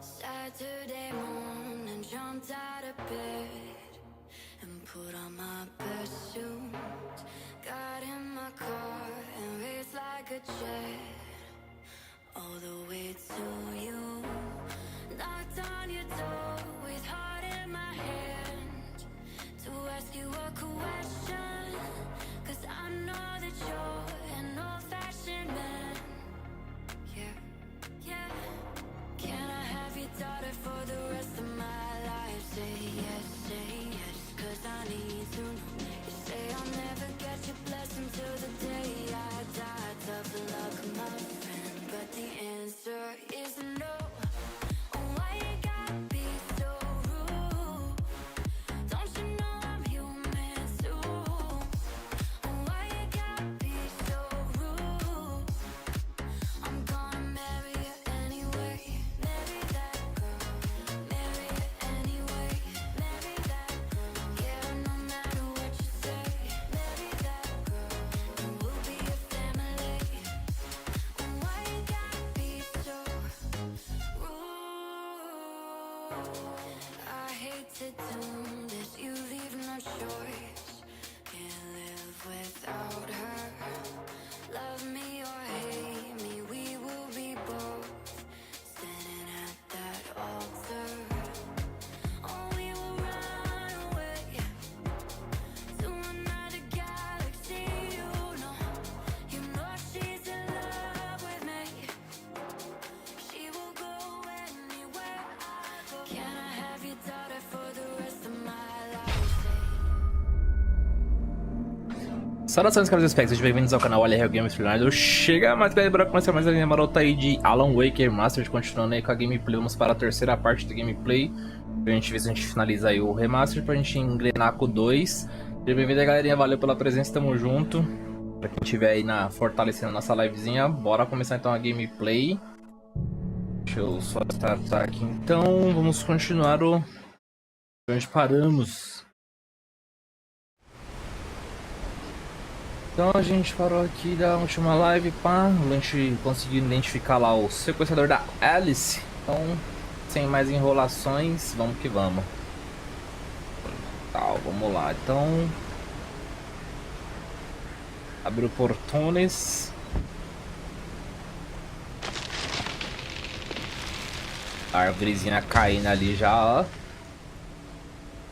Saturday morning, jumped out of bed and put on my best suit. Got in my car and raced like a jet all the way to you. Knocked on your door with heart in my hand to ask you a question, 'cause I know that you're an old-fashioned man. Yeah, yeah. Can I have your daughter for the rest of my life? Say yes, 'cause I need to know. You say I'll never get your blessing till the day I die. Tough luck, my friend, but the answer is no. Oh, why you gotta be so rude? Don't you know I'm human too? Oh, why you gotta be so rude? I'm gonna marry you anyway. Marry that girl, marry you anyway. Marry that girl, yeah, no matter what you say. Marry that girl, and we'll be a family. And why you gotta be so rude? I hate to do this, you leave no choice. Can't live without her. Love me or hate me, we will be both standing at that altar. Oh, we will run away to another galaxy. You know she's in love with me. She will go anywhere I go. Can I have your daughter for the rest of my life? Saudações, caros espectros, bem-vindos ao canal AMD Ryzen. Chega mais que para começar mais a linha marota aí de Alan Wake Remastered, continuando aí com a gameplay. Vamos para a terceira parte da gameplay, pra gente ver se a gente finaliza aí o Remaster, pra gente engrenar com o 2. Seja bem-vindo aí, galerinha, valeu pela presença, tamo junto. Pra quem estiver aí fortalecendo a nossa livezinha, bora começar então a gameplay. Deixa eu só startar aqui então, vamos continuar onde paramos. Então a gente parou aqui da última live, pá, a gente conseguiu identificar lá o sequestrador da Alice. Então, sem mais enrolações, vamos que vamos. Tá, vamos lá. Então, Abriu portões. A árvorezinha caindo ali já, ó.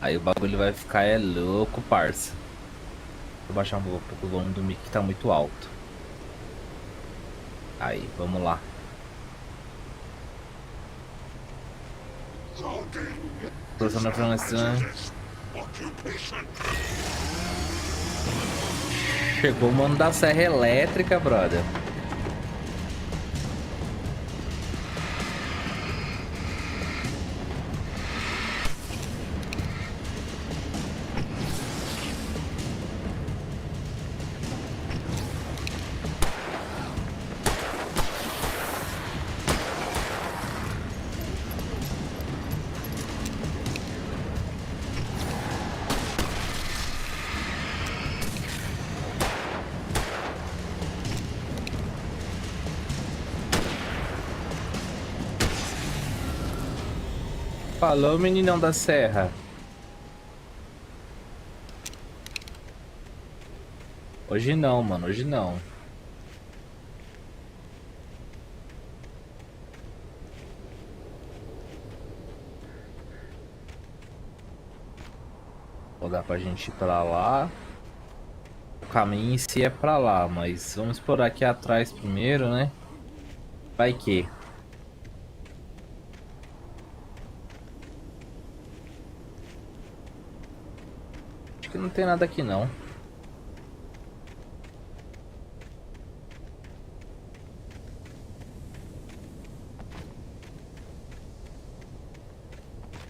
Aí o bagulho vai ficar louco, parça. Vou baixar um pouco o volume do mic que tá muito alto. Aí, vamos lá. Processador finalizando. Chegou o mano da serra elétrica, brother. Falou, meninão da serra. Hoje não, mano, hoje não. Vou dar pra gente ir pra lá. O caminho em si é pra lá, mas vamos explorar aqui atrás primeiro, né? Vai que... não tem nada aqui não.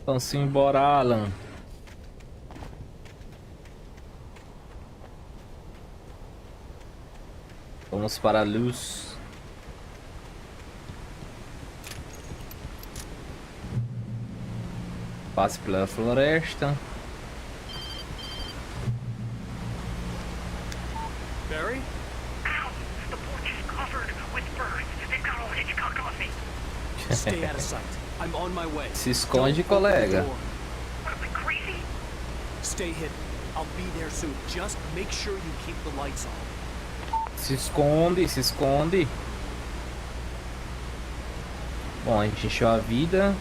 Então simbora, Alan. Vamos para a luz. Passe pela floresta. Barry? Ow! The porch is covered with birds. They've got all Hitchcock on me. Stay out of sight. I'm on my way. Se esconde, colega. What am I, crazy? Stay hidden. I'll be there soon. Just make sure you keep the lights on. Se esconde, se esconde. Bom, a gente encheu a vida.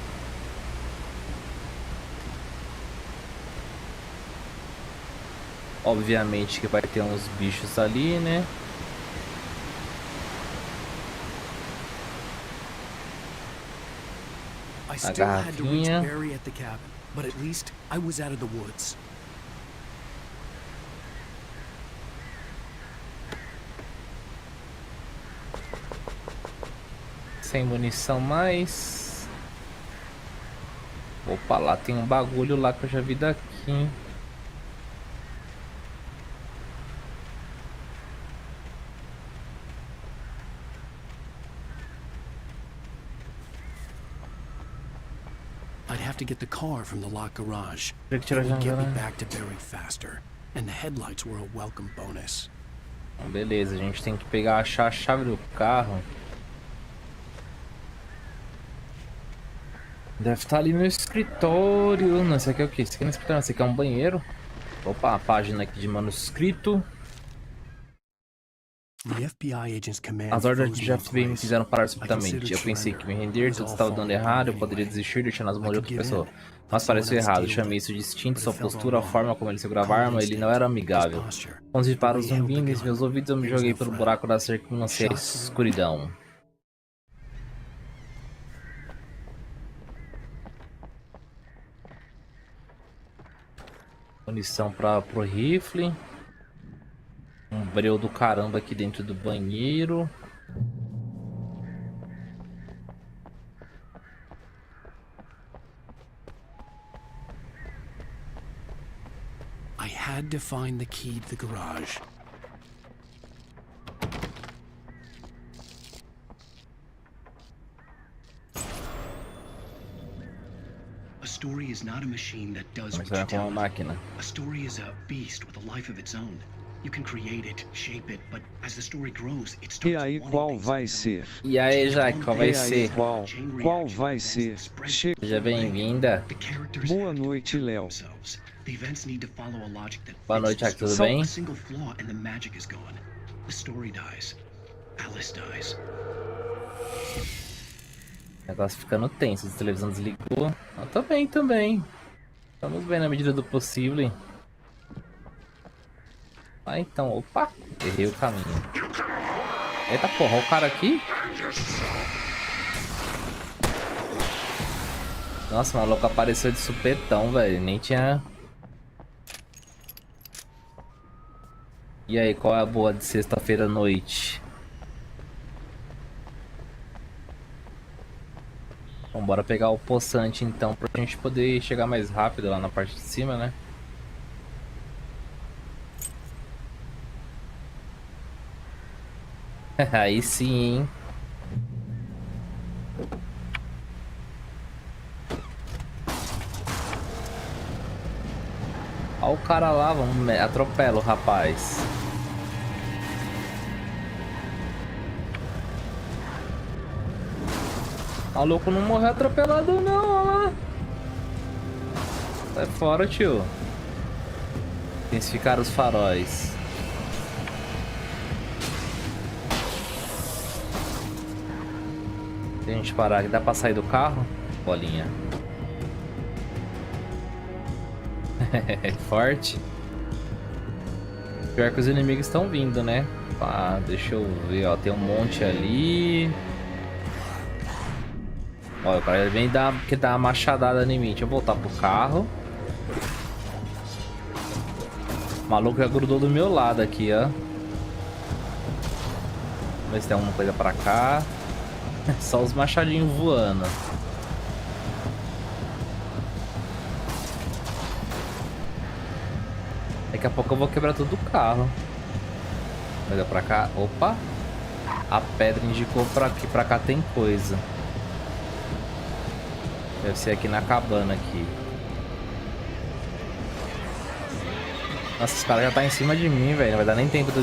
Obviamente que vai ter uns bichos ali, né? I still had to reach Barry at the cabin, but at least I was out of the woods. Sem munição mais. Opa, lá tem um bagulho lá que eu já vi daqui, hein? I'd have to get the car from the locked garage. Tem que tirar a It would get me janela. back to Barry faster, and the headlights were a welcome bonus. Então, beleza, a gente tem que pegar a chave do carro. Deve estar ali no escritório. Não, isso aqui é o que? Isso aqui não é escritório, isso aqui é um banheiro. Opa, a página aqui de manuscrito. As ordens de FBI me fizeram parar subitamente. Eu pensei que me render, tudo estava dando errado, eu poderia desistir deixando as mãos de outra pessoa. Mas pareceu errado, chamei isso de instinto, sua postura, a forma como ele segurava a arma, ele não era amigável. Com os disparos zumbindo em meus ouvidos, eu me joguei pelo buraco da cerca e lancei a escuridão. Munição pro rifle. Um breu do caramba aqui dentro do banheiro. I had to find the key to the garage. A story is not a machine that does what you tell it. A story is a beast with a life of its own. You can create it, shape it, but as the story grows, it starts. E aí, qual vai ser? E aí, Jaque, qual vai ser? Qual vai ser? Seja bem-vinda. Boa noite, Léo. Boa noite, Jaque, tudo bem? The story dies. Alice dies. O negócio ficando tenso, a televisão desligou. Eu tô bem também. Estamos bem na medida do possível. Ah, então, opa, errei o caminho. Eita porra, o cara aqui. Nossa, o maluco apareceu de supetão, velho. Nem tinha... E aí, qual é a boa de sexta-feira à noite? Vamos bora pegar o poçante então, pra gente poder chegar mais rápido lá na parte de cima, né? Aí sim, hein? Olha o cara lá, vamos atropela o rapaz. O maluco não morreu atropelado não, olha lá. Sai fora, tio. Intensificar os faróis. Se a gente parar aqui, dá pra sair do carro? Bolinha. Forte. Pior que os inimigos estão vindo, né? Ah, deixa eu ver, ó. Tem um monte ali. Ó, o cara vem dar uma machadada em mim. Deixa eu voltar pro carro. O maluco já grudou do meu lado aqui, ó. Vamos ver se tem alguma coisa pra cá. Só os machadinhos voando. Daqui a pouco eu vou quebrar tudo o carro. Olha pra cá. Opa! A pedra indicou pra cá tem coisa. Deve ser aqui na cabana aqui. Nossa, esse cara já tá em cima de mim, velho. Não vai dar nem tempo de...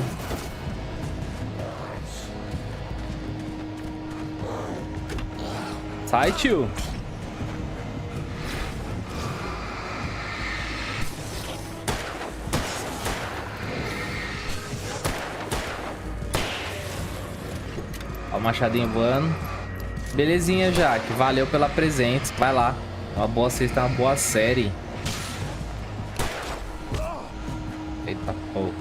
Sai, tio! Ó o machadinho voando. Belezinha, Jaque. Valeu pela presença. Vai lá. Uma boa sexta, uma boa série. Eita, pô.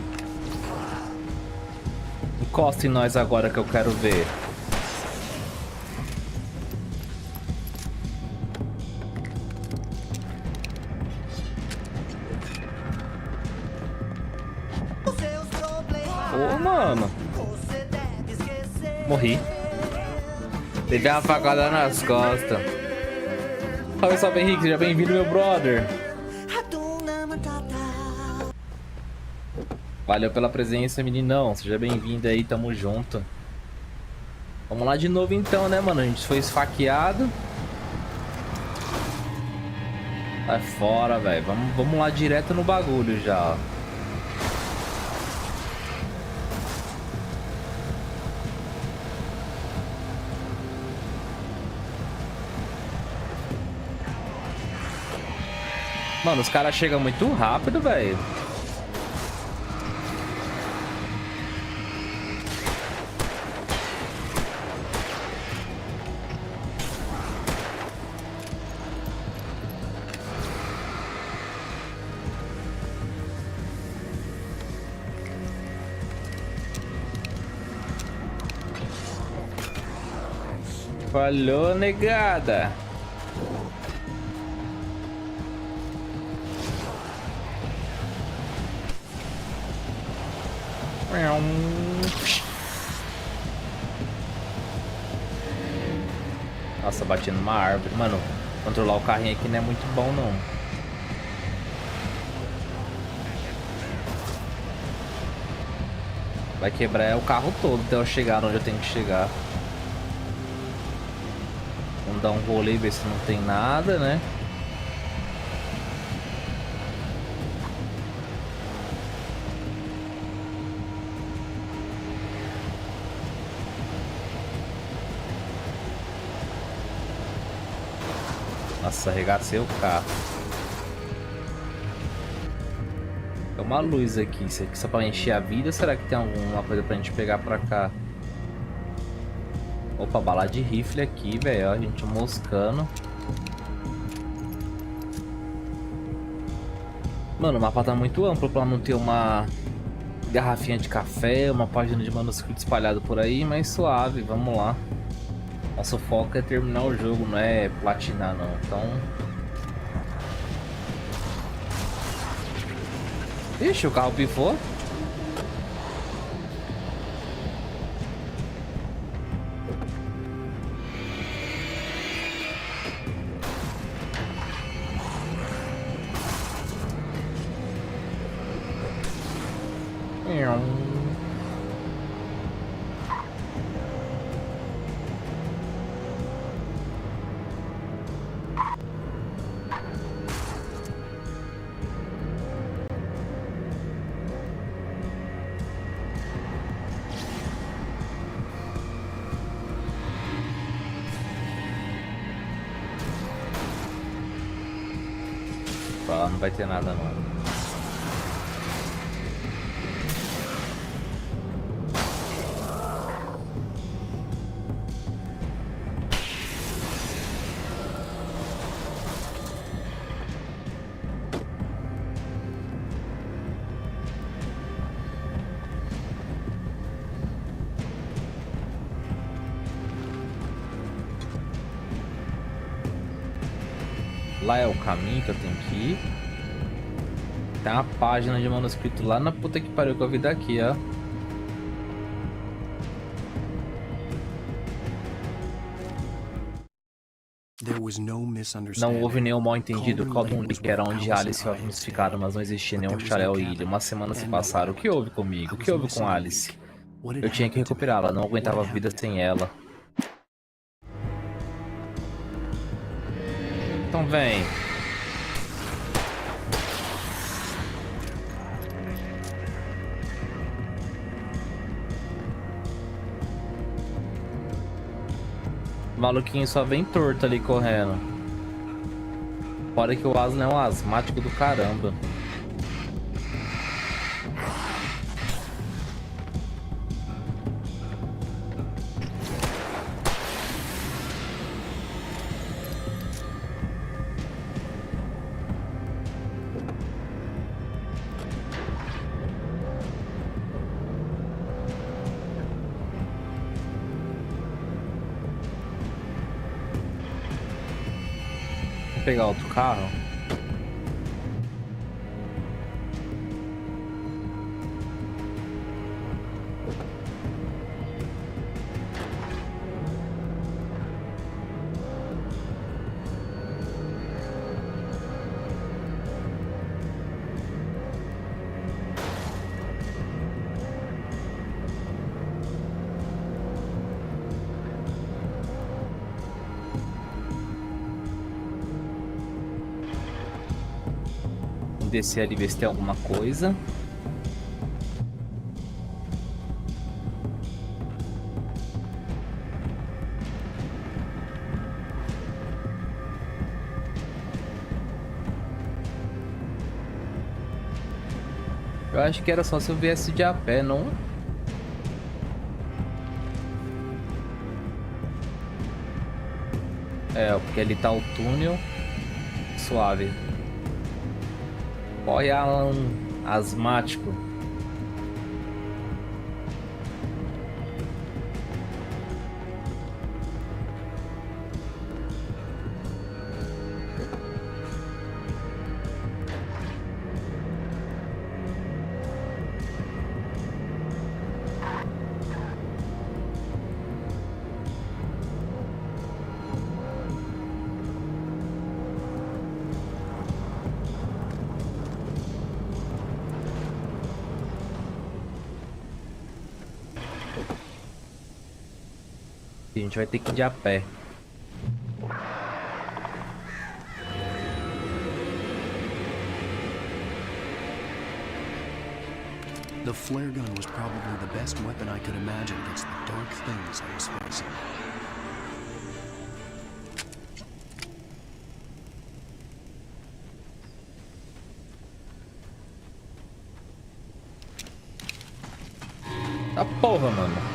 Encosta em nós agora que eu quero ver. Ô, mano. Morri. Teve uma facada nas costas. Salve, salve, Henrique. Seja bem-vindo, meu brother. Valeu pela presença, meninão. Seja bem-vindo aí, tamo junto. Vamos lá de novo então, né, mano? A gente foi esfaqueado. Sai fora, velho. Vamos lá direto no bagulho já, ó. Mano, os caras chegam muito rápido, velho. Falhou, negada. Nossa, bati numa árvore. Mano, controlar o carrinho aqui não é muito bom, não. Vai quebrar o carro todo até eu chegar onde eu tenho que chegar. Vamos dar um rolê e ver se não tem nada, né? Nossa, arregacei o carro. uma luz aqui. Isso aqui só pra encher a vida? Será que tem alguma coisa pra gente pegar pra cá? Opa, bala de rifle aqui, velho. A gente moscando. Mano, o mapa tá muito amplo pra não ter uma garrafinha de café, uma página de manuscrito espalhado por aí, mas suave, vamos lá. Nosso foco é terminar o jogo, não é platinar não, então... Ixi, o carro pifou. Não vai ter nada não. Lá é o caminho que eu tenho que ir. Tem uma página de manuscrito lá na puta que pariu que eu vi daqui, ó. Não houve nenhum mal entendido. Caldum que era onde Alice e Optimus ficaram, mas não existia nenhum Xarel e Ilha. Uma semana se passaram. O que houve comigo? O que houve com Alice? Eu tinha que recuperá-la, não aguentava a vida sem ela. Então vem. O maluquinho só vem torto ali correndo. Fora que o Aslan é um asmático do caramba. Vou pegar outro carro. Descer ali, ver se tem alguma coisa. Eu acho que era só se eu viesse de a pé, não? É, porque ali tá o túnel. Suave. Olha, Alan, asmático. A gente vai ter que ir de a pé. The flare gun was probably the best weapon I could imagine against the dark things I was facing. A porra, mano.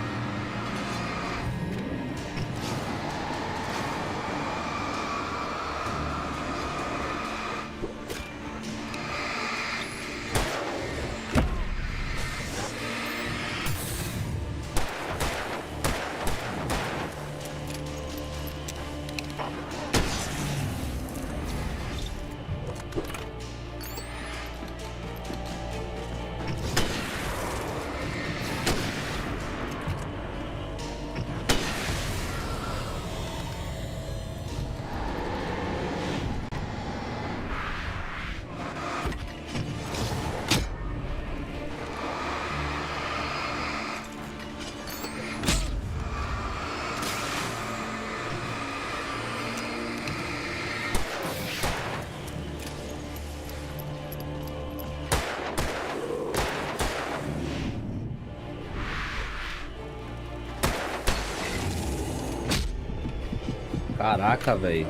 Caraca, velho.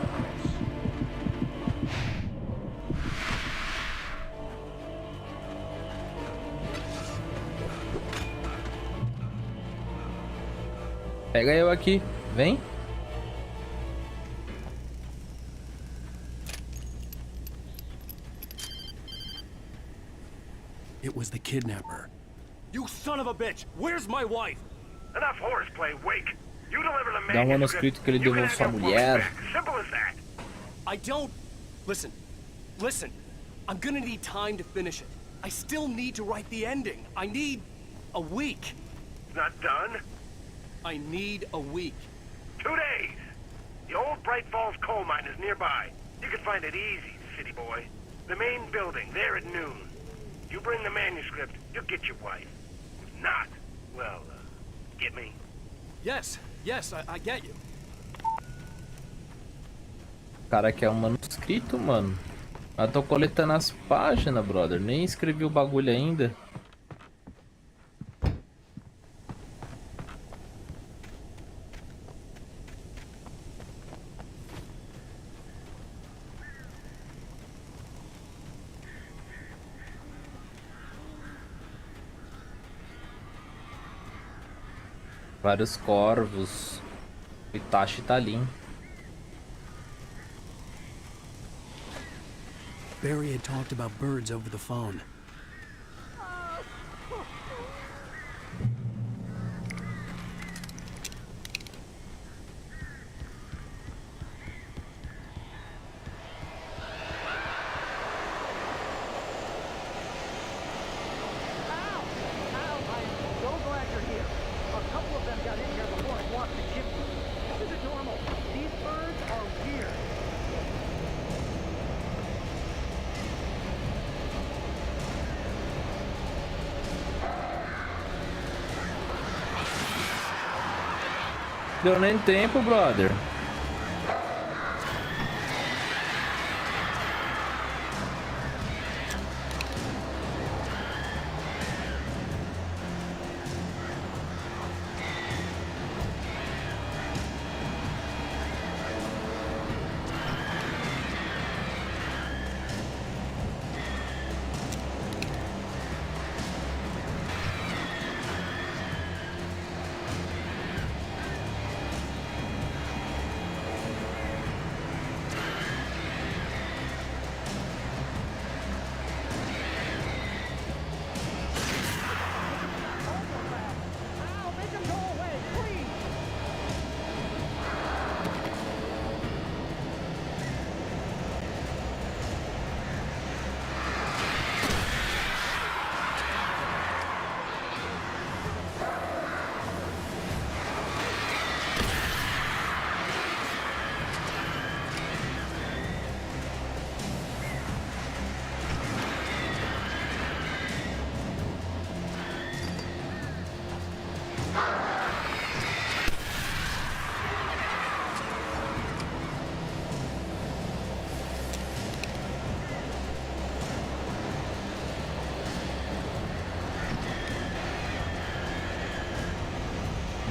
Pega eu aqui, vem. It was the kidnapper. You son of a bitch! Where's my wife? Enough horseplay, Wake. You deliver the Dá um manuscript. manuscrito que ele You can devolve have sua your woman mulher. back. Simple as that. I don't... Listen. Listen. I'm gonna need time to finish it. I still need to write the ending. I need... a week. Not done? I need a week. 2 days. The old Bright Falls coal mine is nearby. You can find it easy, city boy. The main building, there at noon. You bring the manuscript, you'll get your wife. If not, well, get me? Yes, I get you. Cara, aqui é um manuscrito, mano. Eu tô coletando as páginas, brother. Nem escrevi o bagulho ainda. Vários corvos. O Itachi tá ali. Barry had talked about birds over the phone. Deu nem tempo, brother.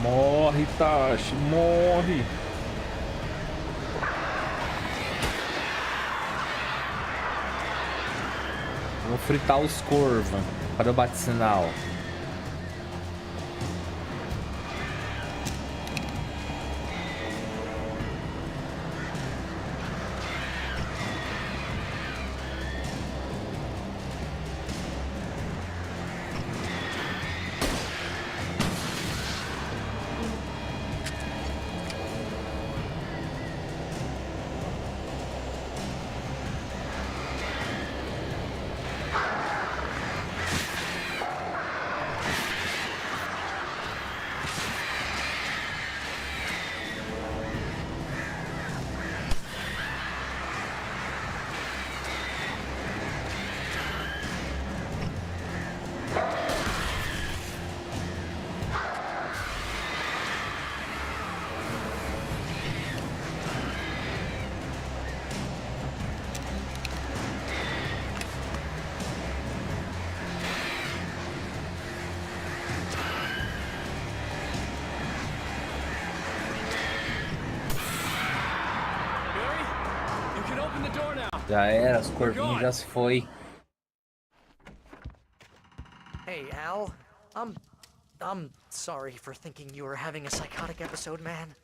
Morre, Tashi, morre. Vou fritar os corvos para o bate-sinal. Já era, os corvinhos já se foi. Hey, Al. I'm sorry for thinking you were having a psychotic episode, man.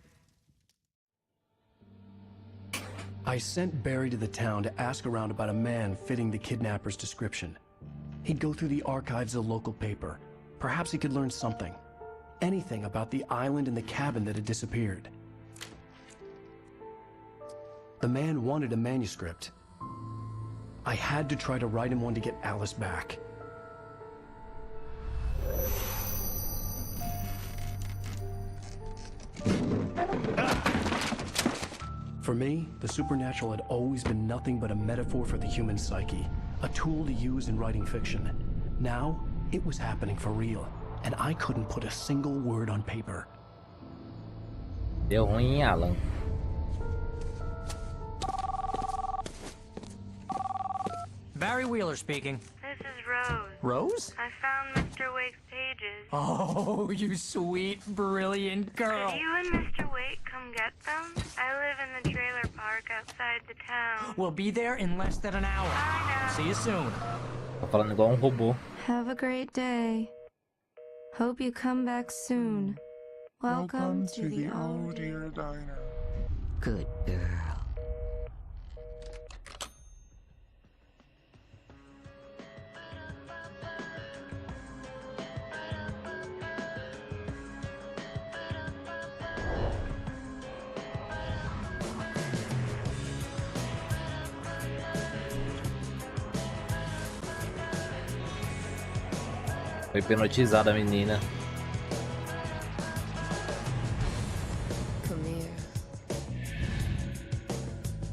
I sent Barry to the town to ask around about a man fitting the kidnapper's description. He'd go through the archives of the local paper. Perhaps he could learn something. Anything about the island and the cabin that had disappeared. The man wanted a manuscript. I had to try to write him one to get Alice back. For me, the supernatural had always been nothing but a metaphor for the human psyche, a tool to use in writing fiction. Now, it was happening for real, and I couldn't put a single word on paper. Deu ruim em Alan. Barry Wheeler speaking. This is Rose. Rose? I found Mr. Wake's pages. Oh, you sweet, brilliant girl. Could you and Mr. Wake come get them? I live in the trailer park outside the town. We'll be there in less than an hour. I know. See you soon. Tá falando igual robô. Have a great day. Hope you come back soon. Welcome to the old dear diner. Good girl. Foi hipnotizada a menina. Come here.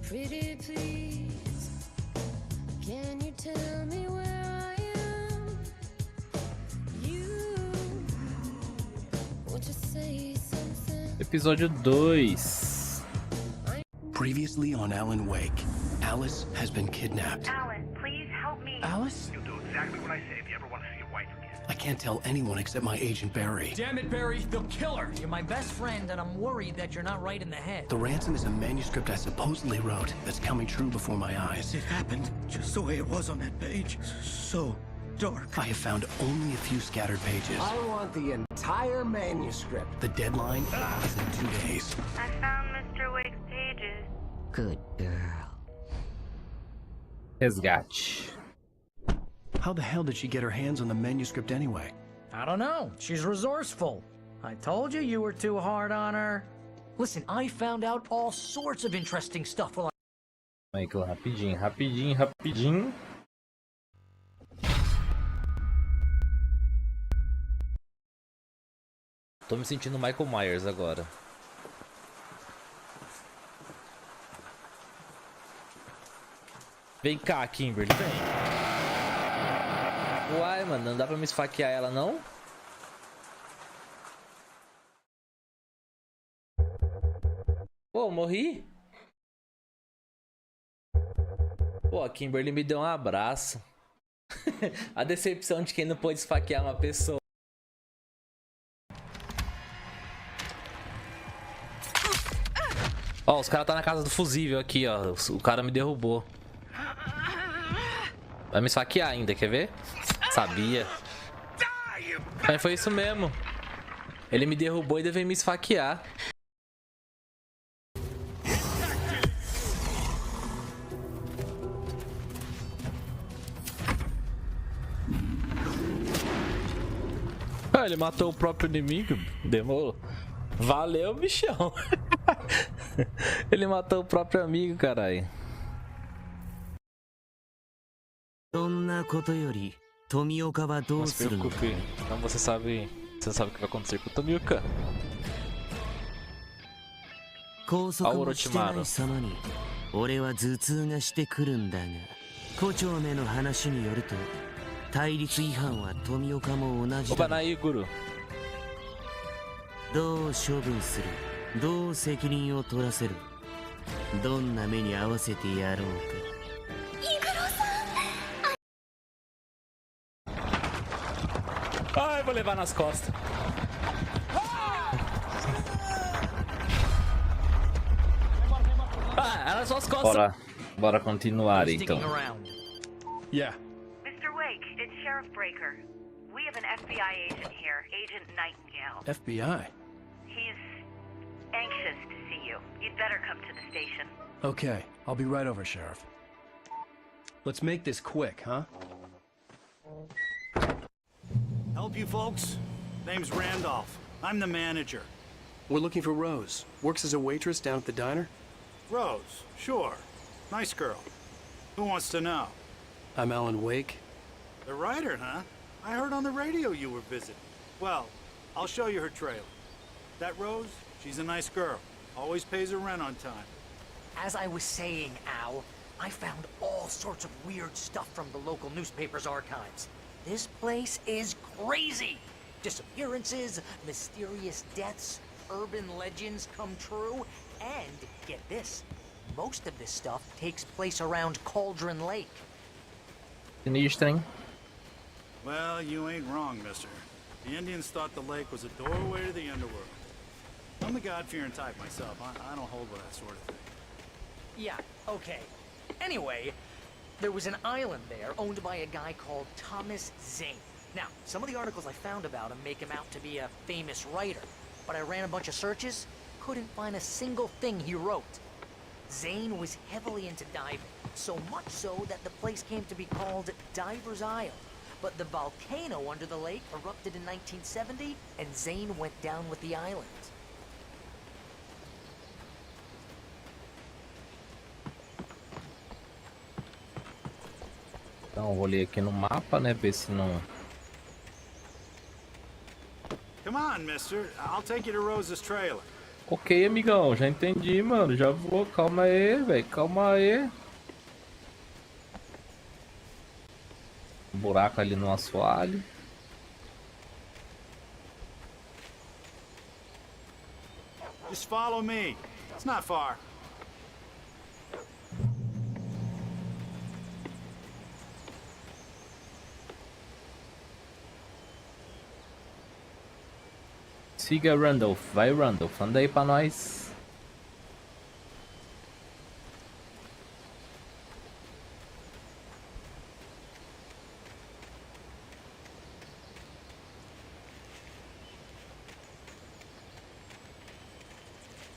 Pretty please. Can you tell me where I am? You want to say something? Episódio 2. Previously on Alan Wake, Alice has been kidnapped. Alan, please help me. Alice? You'll do exactly what I say if you ever want to see your wife again. I can't tell anyone except my agent Barry. Damn it, Barry, they'll kill her. You're my best friend, and I'm worried that you're not right in the head. The ransom is a manuscript I supposedly wrote that's coming true before my eyes. It happened just the way it was on that page. So dark. I have found only a few scattered pages. I want the entire manuscript. The deadline is in 2 days. I found Mr. Wake's pages. Good girl. Resgate. How the hell did she get her hands on the manuscript anyway? I don't know. She's resourceful. I told you you were too hard on her. Listen, I found out all sorts of interesting stuff while Michael, rapidinho. Tô me sentindo Michael Myers agora. Vem cá, Kimberly, vem. Uai, mano, não dá pra me esfaquear ela, não? Pô, morri? Pô, a Kimberly me deu um abraço. A decepção de quem não pôde esfaquear uma pessoa. Ó, os caras tá na casa do fusível aqui, ó. O cara me derrubou. Vai me esfaquear ainda, quer ver? Sabia. Mas foi isso mesmo. Ele me derrubou e deve me esfaquear. Ah, ele matou o próprio inimigo. Demorou. Valeu, bichão. Ele matou o próprio amigo, caralho. Não se preocupe. Então você sabe o que vai acontecer com o Tomioka. Ao Orochimaru. 俺は頭痛がしてくるんだが、胡蝶目の話によると、対立違反は富岡も同じだ。どう処分する？どう責任を取らせる？どんな目に合わせてやろうか。 Ai, vou levar nas costas. Ah, era só as costas. Bora. Bora continuar Sticking então. around. Yeah. Mr. Wake, it's Sheriff Breaker. We have an FBI agent here, Agent Nightingale. FBI. He's anxious to see you. You'd better come to the station. Okay, I'll be right over, Sheriff. Let's make this quick, huh? Help you folks? Name's Randolph. I'm the manager. We're looking for Rose. Works as a waitress down at the diner. Rose, sure. Nice girl. Who wants to know? I'm Alan Wake. The writer, huh? I heard on the radio you were visiting. Well, I'll show you her trailer. That Rose, she's a nice girl. Always pays her rent on time. As I was saying, Al, I found all sorts of weird stuff from the local newspaper's archives. This place is crazy! Disappearances, mysterious deaths, urban legends come true, and, get this, most of this stuff takes place around Cauldron Lake. Sinistro, hein? Well, you ain't wrong, mister. The Indians thought the lake was a doorway to the underworld. I'm the God-fearing type myself. I don't hold with that sort of thing. Yeah, okay. Anyway, there was an island there owned by a guy called Thomas Zane. Now, some of the articles I found about him make him out to be a famous writer, but I ran a bunch of searches, couldn't find a single thing he wrote. Zane was heavily into diving, so much so that the place came to be called Diver's Isle. But the volcano under the lake erupted in 1970, and Zane went down with the island. Então, vou ler aqui no mapa, né? Ver se não. Come on, mister. I'll take you to Rose's trailer. Ok, amigão, já entendi, mano. Já vou. Calma aí, velho. Calma aí. Um buraco ali no assoalho. Just follow me. It's not far. Siga Randolph. Vai, Randolph. Anda aí pra nós.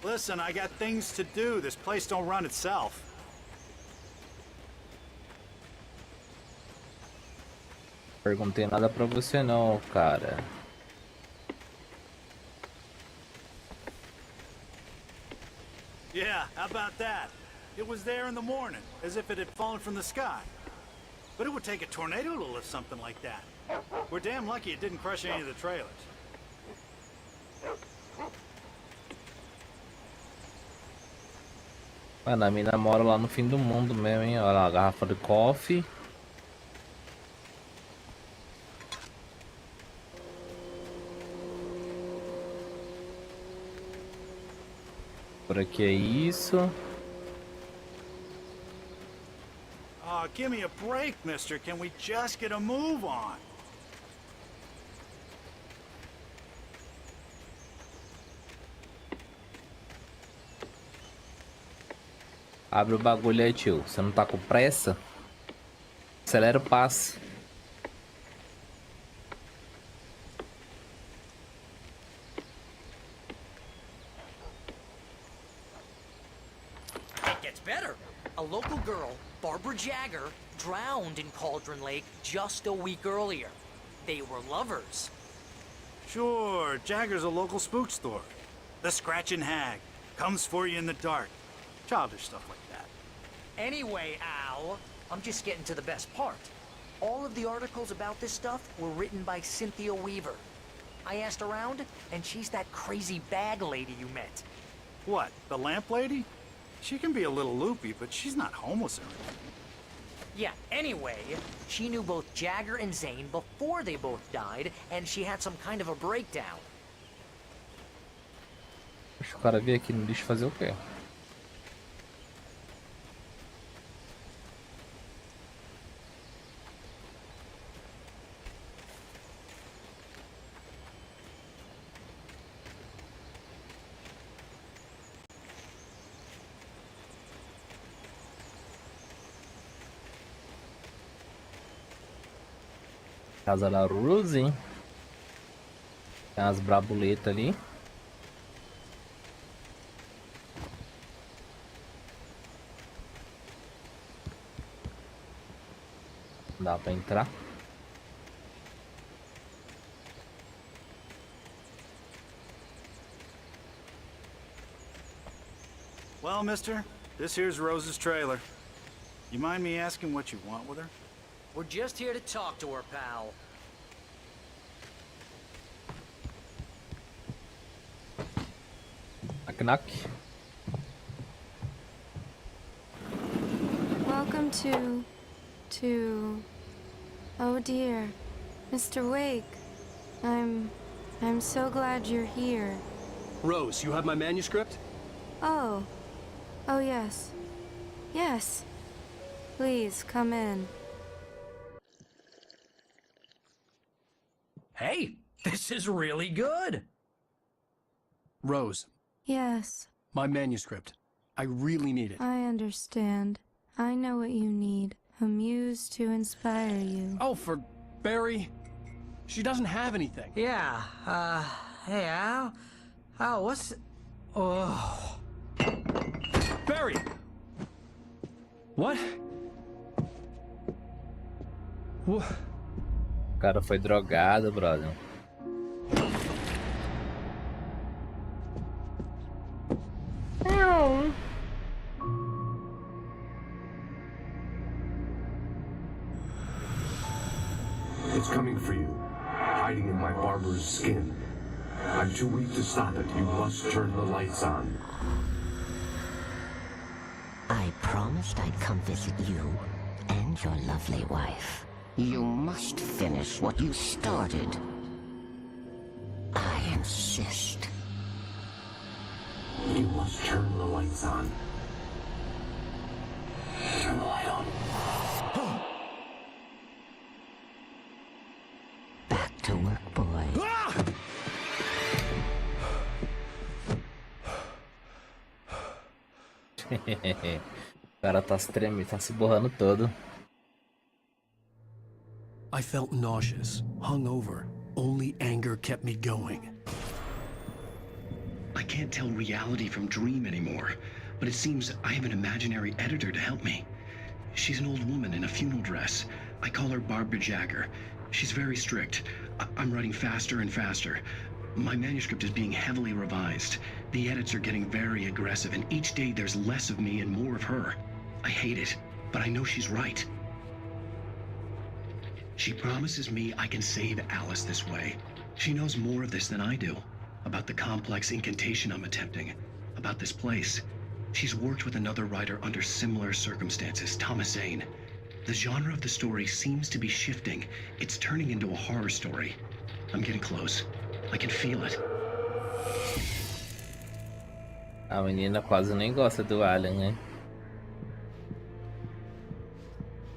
Listen, I got things to do. This place don't run itself. Perguntei nada pra você não, cara. Yeah, how about that? It was there in the morning, as if it had fallen from the sky. But it would take a tornado to lift something like that. We're damn lucky it didn't crush any of the trailers. Mano, a mina mora lá no fim do mundo mesmo, hein? Olha lá, a garrafa de coffee. Por aqui é isso. Oh, give me a break, mister. Can we just get a move on? Abre o bagulho aí, tio. Você não tá com pressa? Acelera o passo. It gets better. A local girl, Barbara Jagger, drowned in Cauldron Lake just a week earlier. They were lovers. Sure, Jagger's a local spook store. The Scratchin' Hag comes for you in the dark. Childish stuff like that. Anyway, Al, I'm just getting to the best part. All of the articles about this stuff were written by Cynthia Weaver. I asked around, and she's that crazy bag lady you met. What, the lamp lady? She can be a little loopy, but she's not homeless or anything. Yeah, anyway, she knew both Jagger and Zane before they both died, and she had some kind of a breakdown. Deixa o cara vir aqui no lixo fazer o quê? casa da Rose. Tem umas brabuletas ali. Dá pra entrar. Well, mister, this here's Rose's trailer. You mind me asking what you want with her? We're just here to talk to her, pal. Knock, knock. Welcome to... Oh dear, Mr. Wake. I'm so glad you're here. Rose, you have my manuscript? Oh. Oh yes. Yes. Please, come in. Hey, this is really good. Rose, Yes, my manuscript. I really need it. I understand. I know what you need. A muse to inspire you. Oh, for Barry? She doesn't have anything. Yeah, hey, Al? Al, what's... Oh... Barry! What? O cara foi drogado, brother. It's coming for you, hiding in my barber's skin. I'm too weak to stop it. You must turn the lights on. I promised I'd come visit you and your lovely wife. You must finish what you started. I insist. You must turn the lights on. Turn the light on. Back to work, boy. O cara tá se tremendo, tá se borrando todo. I felt nauseous, hungover. Only anger kept me going. I can't tell reality from dream anymore, but it seems I have an imaginary editor to help me. She's an old woman in a funeral dress. I call her Barbara Jagger. She's very strict. I'm writing faster and faster. My manuscript is being heavily revised. The edits are getting very aggressive, and each day there's less of me and more of her. I hate it, but I know she's right. She promises me I can save Alice this way. She knows more of this than I do. About the complex incantation I'm attempting. About this place. She's worked with another writer under similar circumstances, Thomas Zane. The genre of the story seems to be shifting. It's turning into a horror story. I'm getting close. I can feel it. A menina quase nem gosta do Alan, né?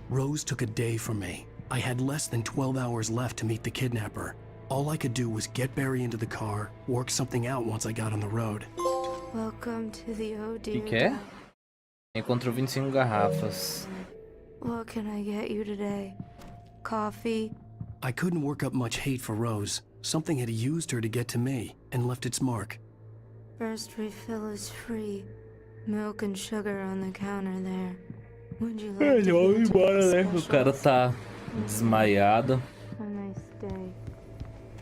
Rose took a day from me. I had less than 12 hours left to meet the kidnapper. All I could do was get Barry into the car, work something out once I got on the road. Welcome to the Oh Dear. Que é? Encontrou 25 garrafas. What can I get you today? Coffee? I couldn't work up much hate for Rose. Something had used her to get to me and left its mark. First refill is free. Milk and sugar on the counter there. Would you like to Vamos embora, né? O cara tá desmaiado. A nice day.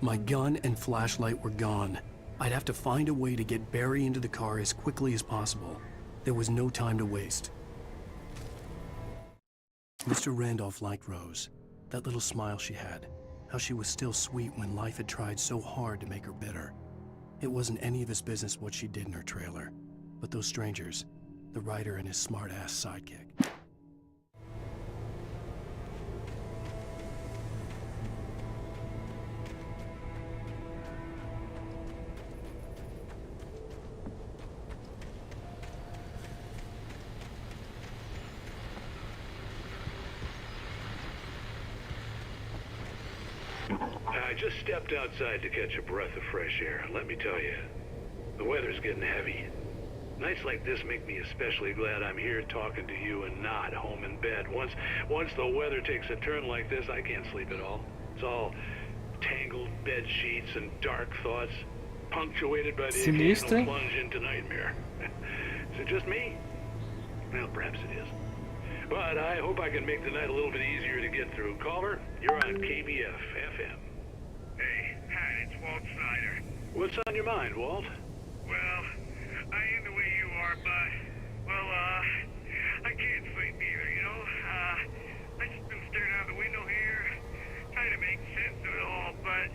My gun and flashlight were gone. I'd have to find a way to get Barry into the car as quickly as possible. There was no time to waste. Mr. Randolph liked Rose. That little smile she had. How she was still sweet when life had tried so hard to make her bitter. It wasn't any of his business what she did in her trailer. But those strangers, the writer and his smart-ass sidekick. I just stepped outside to catch a breath of fresh air. Let me tell you, the weather's getting heavy. Nights like this make me especially glad I'm here talking to you and not home in bed. Once the weather takes a turn like this, I can't sleep at all. It's all tangled bed sheets and dark thoughts, punctuated by the Sinistro, occasional hein? plunge into nightmare. Is it just me? Well, perhaps it is. But I hope I can make the night a little bit easier to get through. Caller, you're on KBF FM. Hey, Pat, it's Walt Snyder. What's on your mind, Walt? Well, I ain't the way you are, but, well, I can't sleep either, you know? I just been staring out the window here, trying to make sense of it all, but,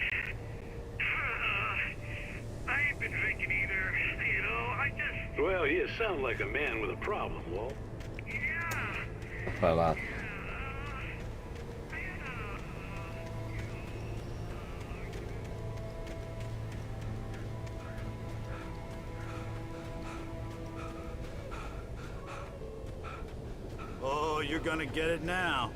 I ain't been drinking either, you know? I just... Well, you sound like a man with a problem, Walt. Vai lá. Oh, you're gonna get it now.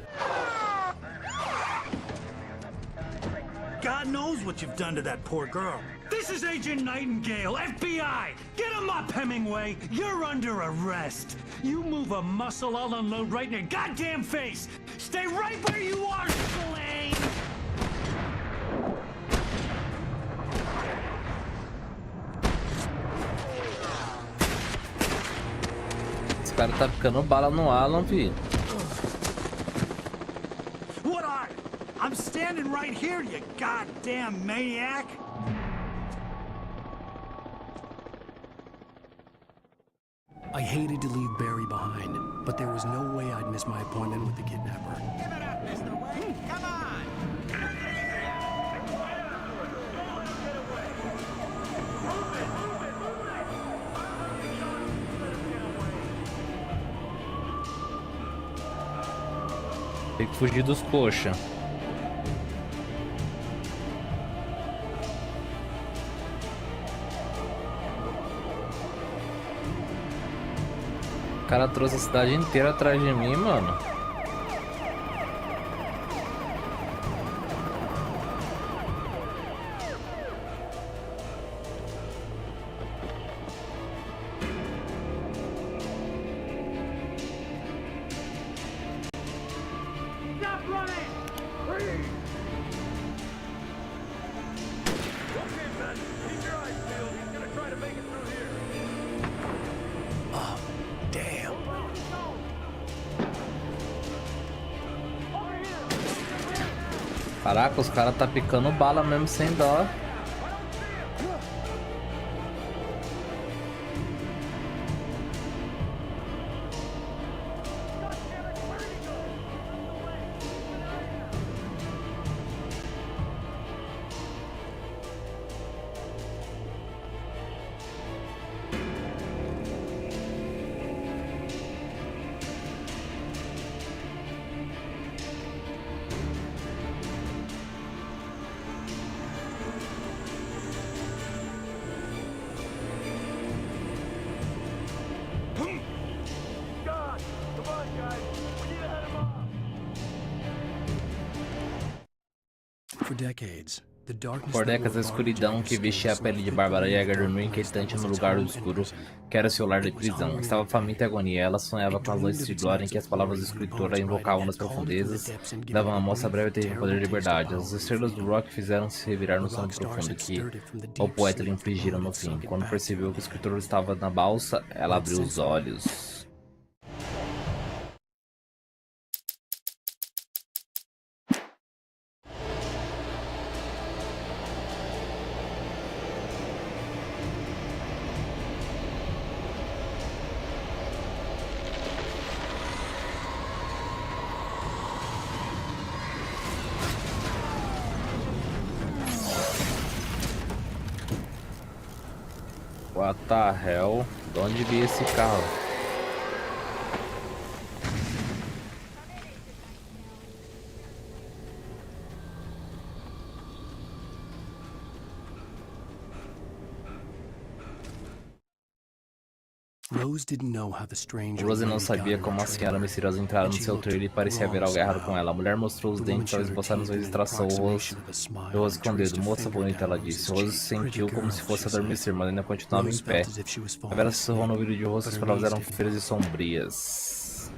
God knows what you've done to that poor girl. This is Agent Nightingale, FBI! Get him up, Hemingway! You're under arrest! You move a muscle, I'll unload right in your goddamn face! Stay right where you are, Slane! Esse cara tá ficando bala no Alan, filho. What are you? I'm standing right here, you goddamn maniac! I hated to leave Barry behind, but there was no way I'd miss my appointment with the kidnapper. Give it up, Mr. Wayne. Come on. Tem que fugir dos coxa. O cara trouxe a cidade inteira atrás de mim, mano. Stop running! Freeze! Okay, Ben. Keep your eyes peeled. He's gonna try to make it through here. Oh, damn. Caraca, os caras tá picando bala mesmo sem dó. Por décadas, a escuridão que vestia a pele de Bárbara Yeager dormiu inquietante no lugar obscuro que era seu lar de prisão. Estava faminta e agonia. Ela sonhava com as noites de glória em que as palavras do escritor a invocavam nas profundezas, davam a moça breve e terrível poder de liberdade. As estrelas do rock fizeram-se revirar no sono profundo que o poeta lhe infligiram no fim. Quando percebeu que o escritor estava na balsa, ela abriu os olhos. What the hell? De onde veio esse carro? Rose não sabia como a senhora misteriosa entrara no seu trailer e parecia haver algo errado com ela. A mulher mostrou os dentes ao esboçar no sorriso e traçou o rosto de Rose com o dedo. Moça bonita, ela disse. Rose sentiu como se fosse adormecer, mas ainda continuava em pé. A Vera sussurrou no ouvido de Rose, as palavras eram frias e sombrias.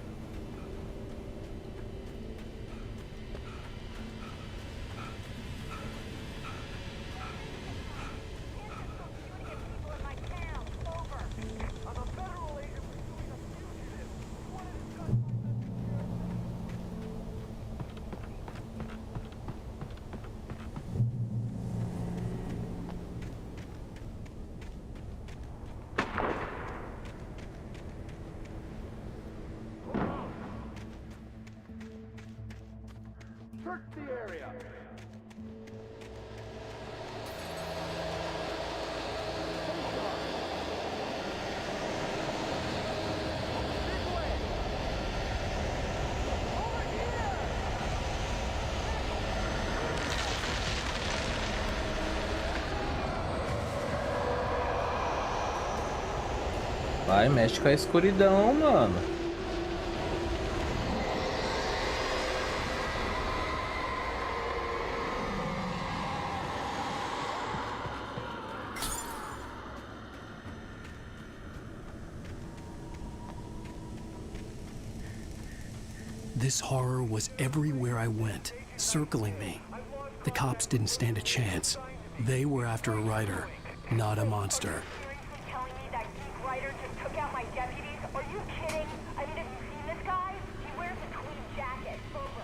Search the area. Vai, mexe com a escuridão, mano. This horror was everywhere I went, circling me. The cops didn't stand a chance. They were after a writer, not a monster. Telling me that geek writer just took out my deputies? Are you kidding? I mean, have you seen this guy? He wears a tweed jacket. Over.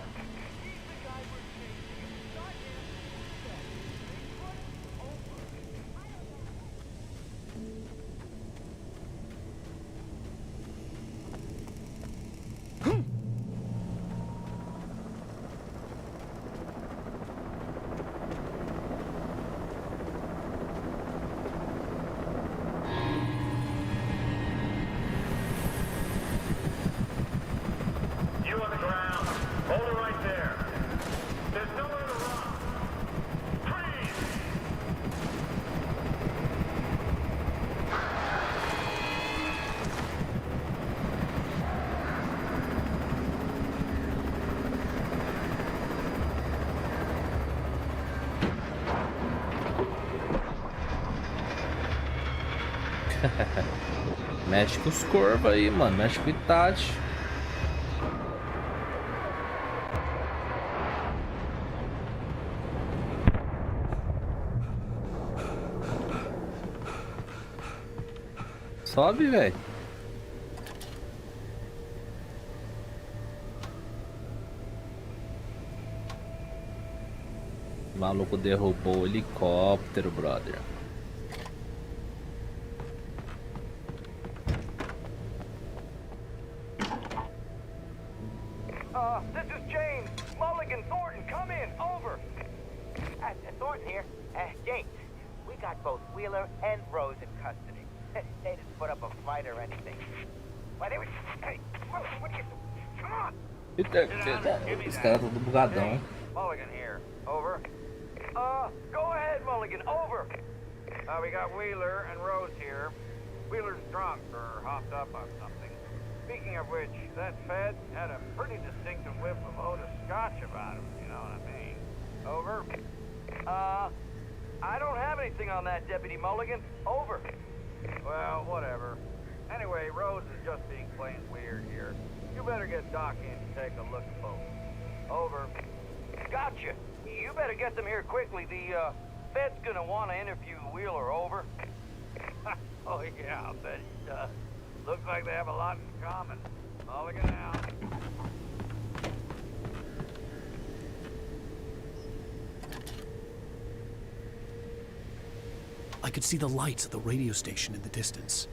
Mexe com os corvos aí, mano. Mexe com o Itachi. Sobe, velho. O maluco derrubou o helicóptero, brother. This is James. Mulligan, Thornton, come in. Over. Thornton here. James, we got both Wheeler and Rose in custody. They didn't put up a fight or anything. Why, they were... Hey, what are you... Come on! Esse cara tá todo bugadão. Mulligan here. Over. Go ahead, Mulligan. Over. We got Wheeler and Rose here. Wheeler's drunk or hopped up on something. Speaking of which, that Fed had a pretty distinctive whiff of Otis Scotch about him, you know what I mean. Over. I don't have anything on that, Deputy Mulligan. Over. Well, whatever. Anyway, Rose is just being plain weird here. You better get Doc in to take a look at both. Over. Gotcha. You better get them here quickly. The, Fed's gonna want to interview Wheeler. Over. Oh, yeah, I'll bet he does. Looks like they have a lot in common. Mulligan out. I could see the lights of the radio station in the distance.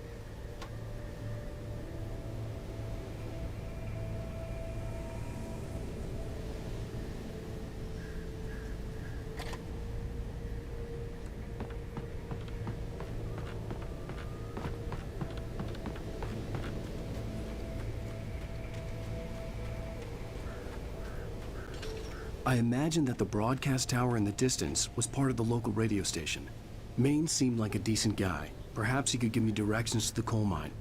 I imagined that the broadcast tower in the distance was part of the local radio station. Maine seemed like a decent guy. Perhaps he could give me directions to the coal mine.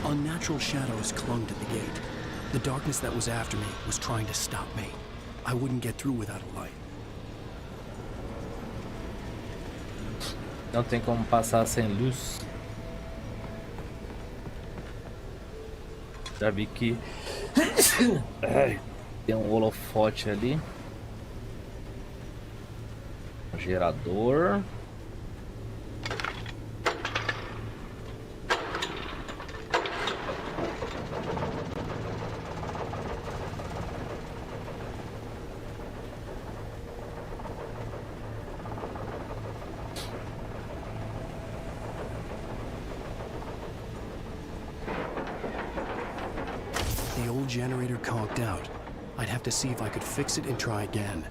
Unnatural shadows clung to the gate. The darkness that was after me was trying to stop me. I wouldn't get through without a light. Não tem como passar sem luz. Já vi que tem um holofote ali. Um gerador. fuel generator conked out. I'd have to see if I could fix it and try again.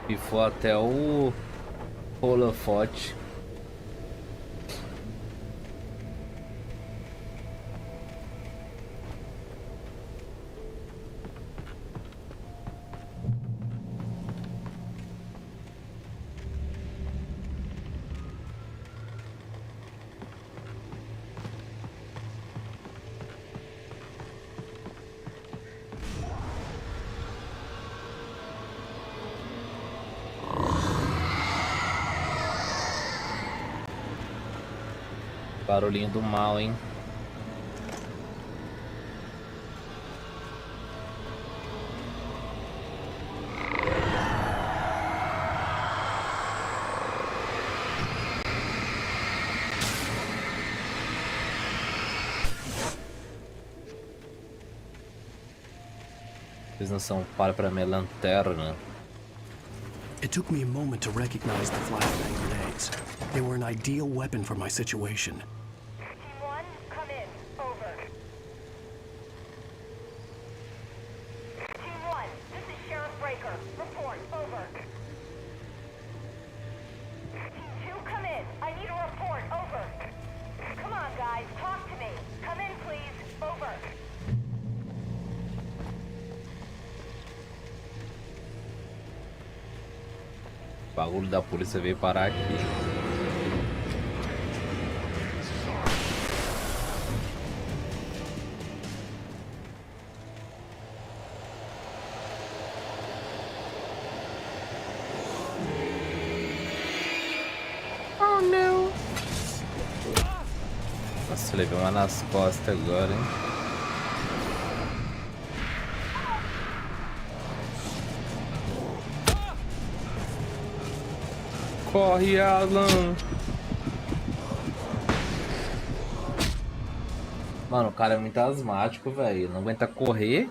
Pifou até o holofote. Barulhinho do mal, hein? Eles não são para minha lanterna. It took me a moment to recognize the flashbang grenades. They were an ideal weapon for my situation. Team 1, come in. Over. Team 1, this is Sheriff Breaker. Report. Over. Team 2, come in. I need a report. Over. Come on, guys. Talk to me. Come in, please. Over. O bagulho da polícia veio parar aqui. Oh não! Nossa, levei uma nas costas agora, hein? Corre, Alan! Mano, o cara é muito asmático, velho. Não aguenta correr.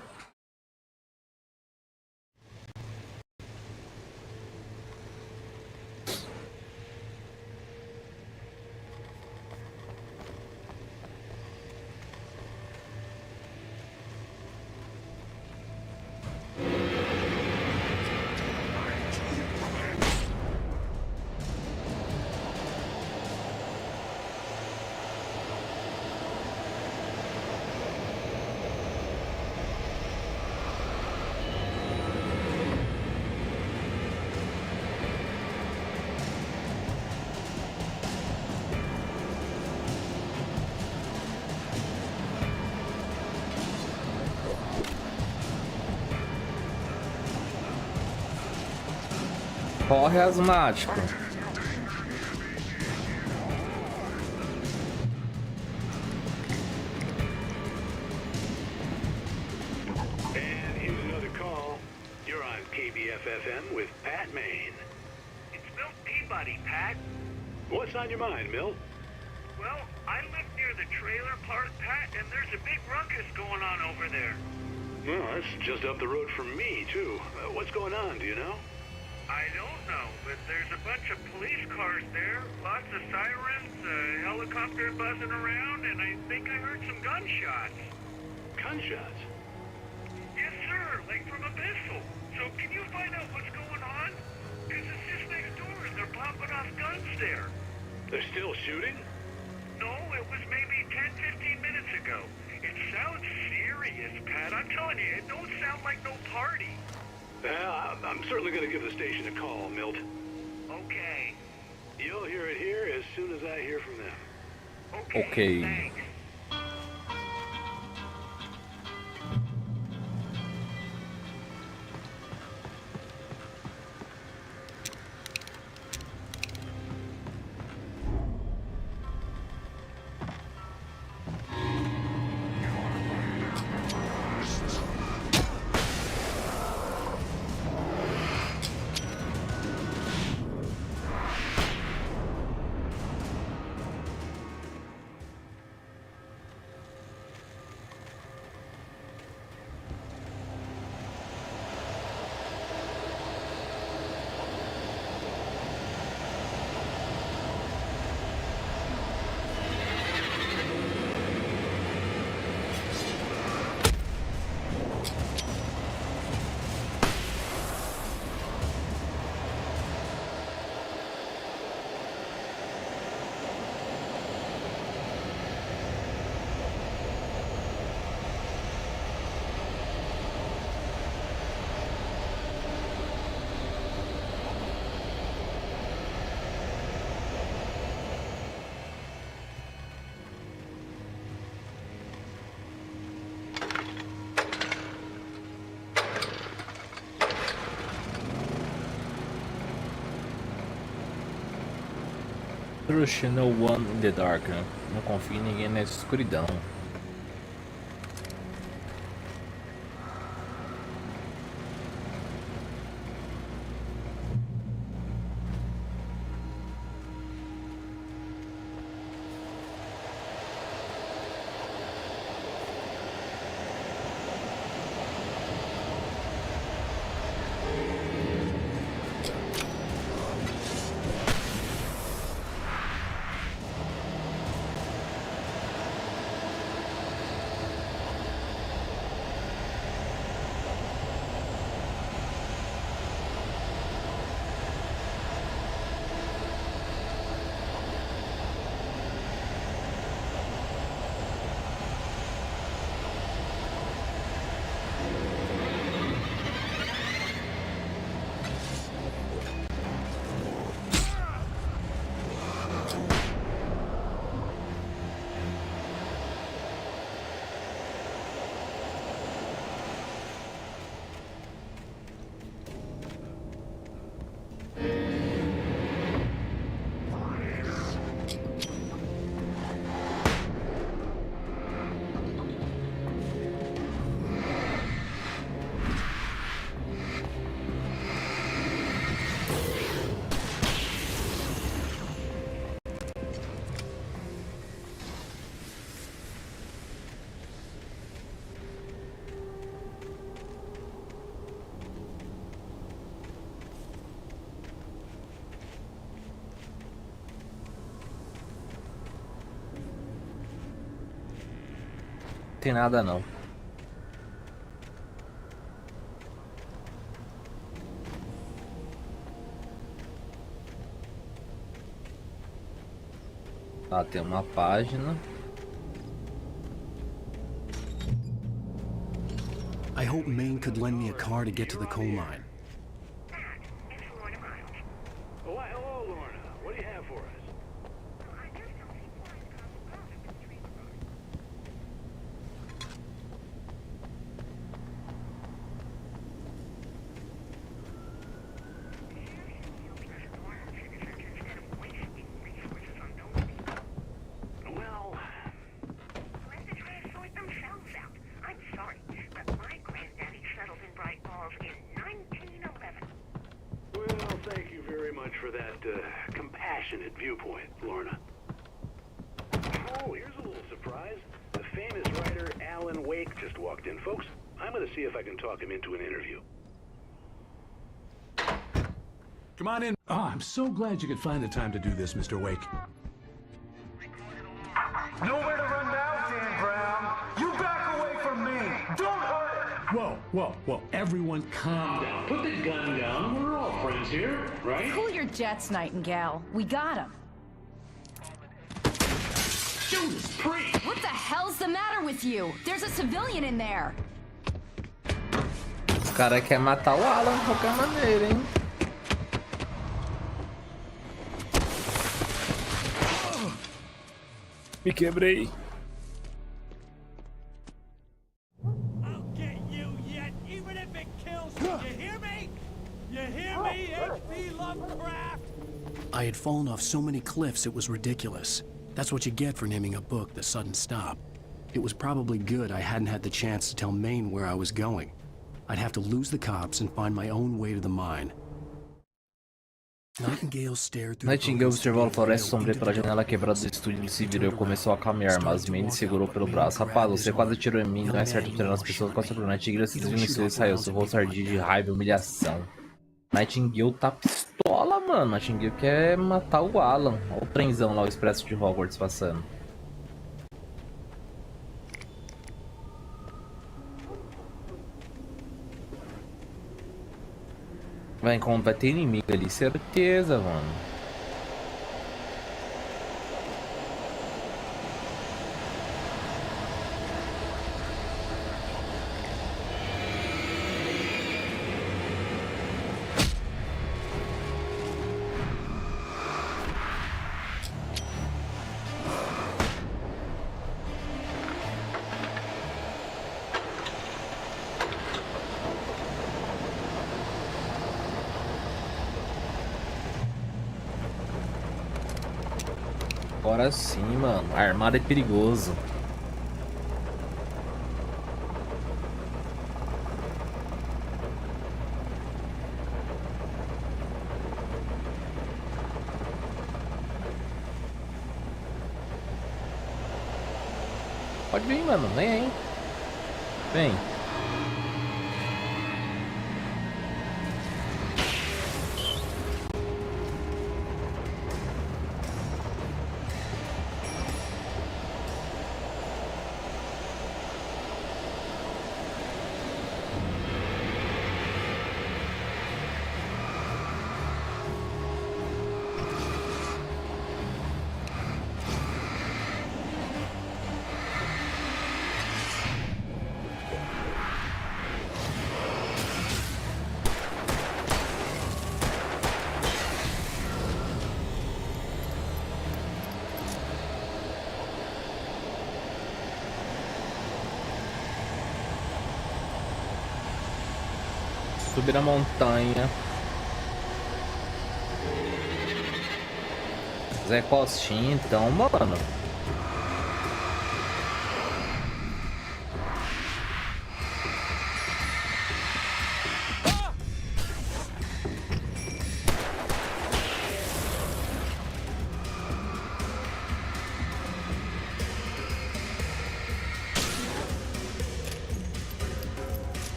Corre, asmático. And here's another call. You're on KBF-FM with Pat Maine. It's Milt Peabody, Pat. What's on your mind, Milt? Well, I live near the trailer park, Pat, and there's a big ruckus going on over there. Well, that's just up the road from me, too. What's going on, do you know? I don't know, but there's a bunch of police cars there, lots of sirens, a helicopter buzzing around, and I think I heard some gunshots. Gunshots? Yes, sir, like from a pistol. So can you find out what's going on? Because it's just next door and they're popping off guns there. They're still shooting? No, it was maybe 10, 15 minutes ago. It sounds serious, Pat. I'm telling you, it don't sound like no party. I'm certainly going to give the station a call, Milt. Okay. You'll hear it here as soon as I hear from them. Okay. Thanks. Trust no one in the dark, né? Não confie em ninguém na escuridão. Tem nada não. Tá, tem uma página. I hope Maine could lend me a car to get to the coal mine. Oh, why, hello, Lorna. What do you have for us? For that compassionate viewpoint, Lorna. Oh, here's a little surprise. The famous writer Alan Wake just walked in, folks. I'm going to see if I can talk him into an interview. Come on in. Oh, I'm so glad you could find the time to do this, Mr. Wake. Nowhere to run now, Dan Brown. You back away from me. Don't hurt it. Whoa, whoa, whoa. Everyone calm down. Put the gun down. We're all friends here, right? Cool your jets, Nightingale. We got him. Judas Priest! What the hell's the matter with you? There's a civilian in there. Os caras querem matar o Alan de qualquer maneira, hein? Me quebrei. I had fallen off so many cliffs it was ridiculous. That's what you get for naming a book The Sudden Stop. It was probably good I hadn't had the chance to tell Maine where I was going. I'd have to lose the cops and find my own way to the mine. Nightingale observou a floresta sombria pela janela quebrada do estúdio. Ele se virou e começou a caminhar, mas Manny segurou pelo braço. Rapaz, você quase atirou em mim, não é certo tirando as pessoas com a sua Nightingale se desvaneceu e saiu. Seu rosto ardia de raiva e humilhação. Nightingale tá pistola, mano. Nightingale quer matar o Alan. Olha o trenzão lá, o expresso de Hogwarts passando. Vai ter inimigo ali, certeza, mano. Agora sim, mano. Armado é perigoso. Pode vir, mano. Vem aí. Vem. Subir a montanha. Zé Costinha, então, mano.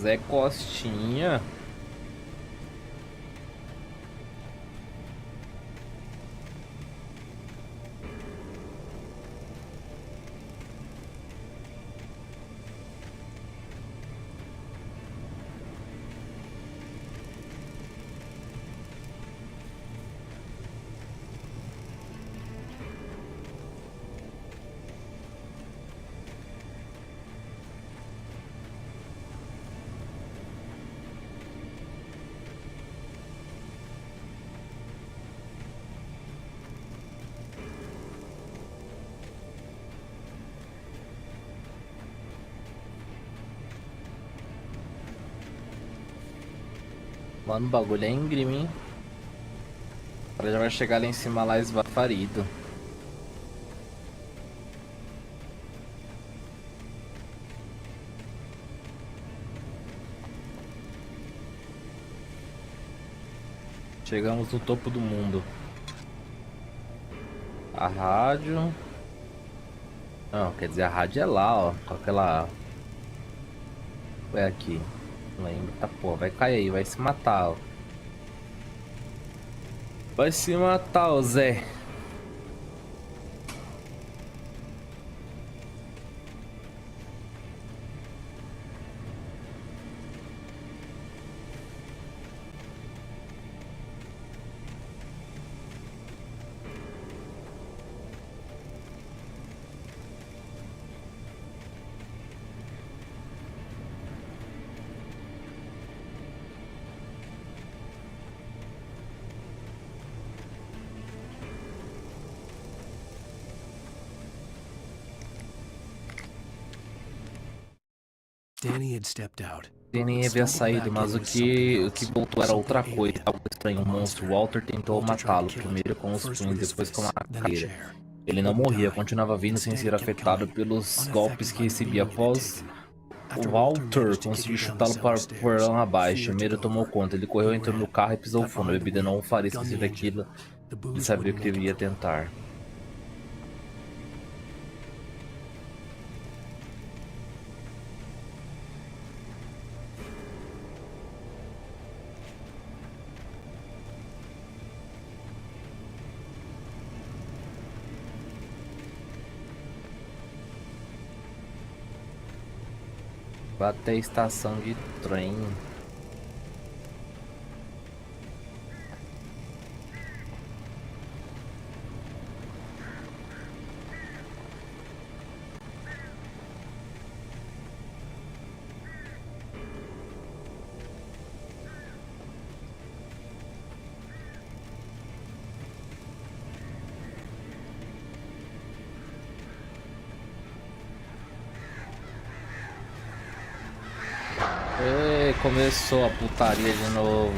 Zé Costinha. Mano, o bagulho é íngreme, hein? O cara já vai chegar lá em cima lá esbafarido. Chegamos no topo do mundo. A rádio... Não, quer dizer, a rádio é lá, ó. Com aquela... É aqui. Não lembro. Tá, pô, vai cair aí, vai se matar, ó. Vai se matar, ó, Zé. Danny havia saído, mas o que voltou era outra coisa, algo estranho. O monstro Walter tentou matá-lo, primeiro com os punhos, depois com a cadeira. Ele não morria, continuava vindo sem ser afetado pelos golpes que recebia. Após o Walter conseguiu chutá-lo para o porão abaixo, o medo tomou conta. Ele correu, entrou no carro e pisou fundo. A bebida não o faria esquecer daquilo. Ele sabia o que deveria tentar. Até a estação de trem. Ei, começou a putaria de novo.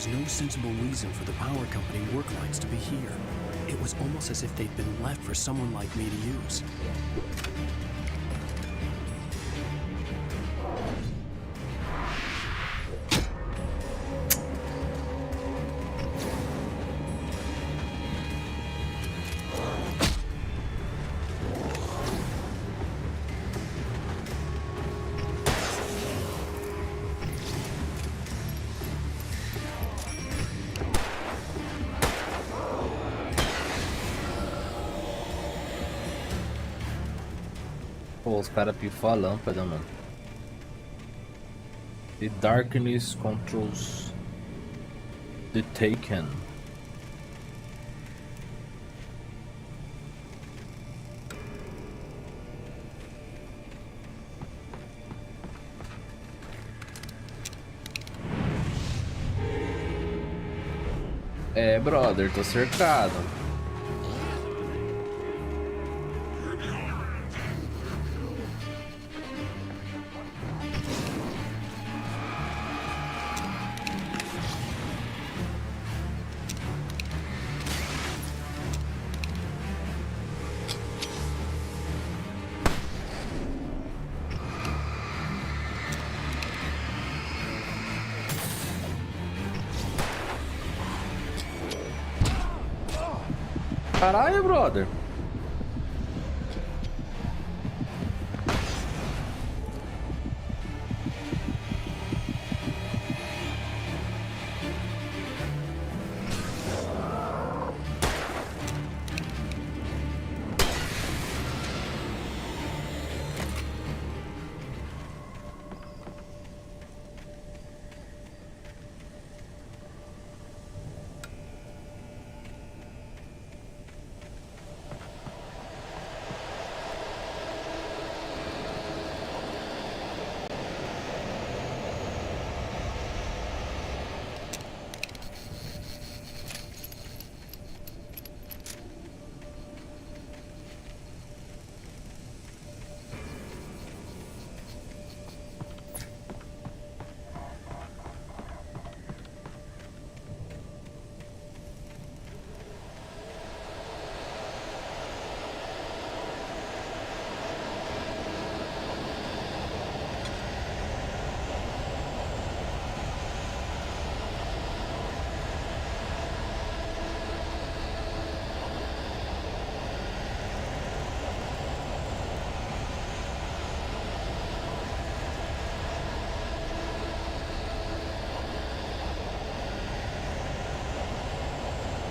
No sensible reason for the power company work lights to be here. It was almost as if they'd been left for someone like me to use. Pô, os caras pifou a lâmpada, mano. The darkness controls the taken. É, brother, tô cercado. Caralho, brother.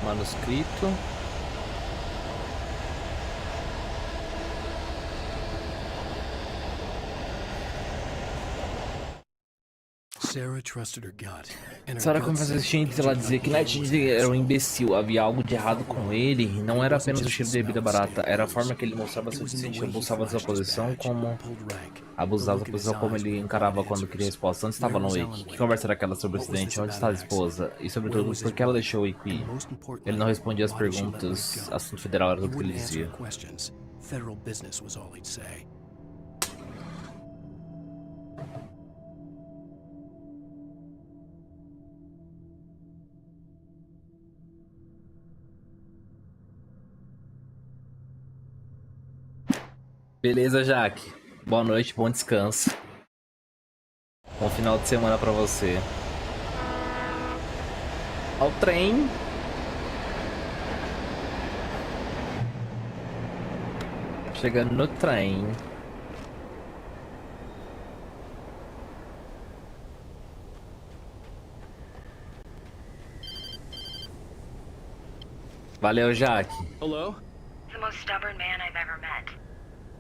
Manuscrito. Sarah começa a assistir ela dizer que Night era um imbecil, havia algo de errado com ele, e não era apenas o cheiro de bebida barata, era a forma que ele mostrava suficiente, abusava da sua posição como ele encarava quando queria resposta. Onde estava no Wake? Que conversa era aquela sobre o acidente? Onde está a esposa? E sobretudo, por que ela deixou o Wake ir? Ele não respondia as perguntas, assunto federal era tudo que ele dizia. Beleza, Jaque. Boa noite, bom descanso. Bom final de semana pra você. Ao trem. Chegando no trem. Valeu, Jaque. Hello? The most stubborn man I've ever met.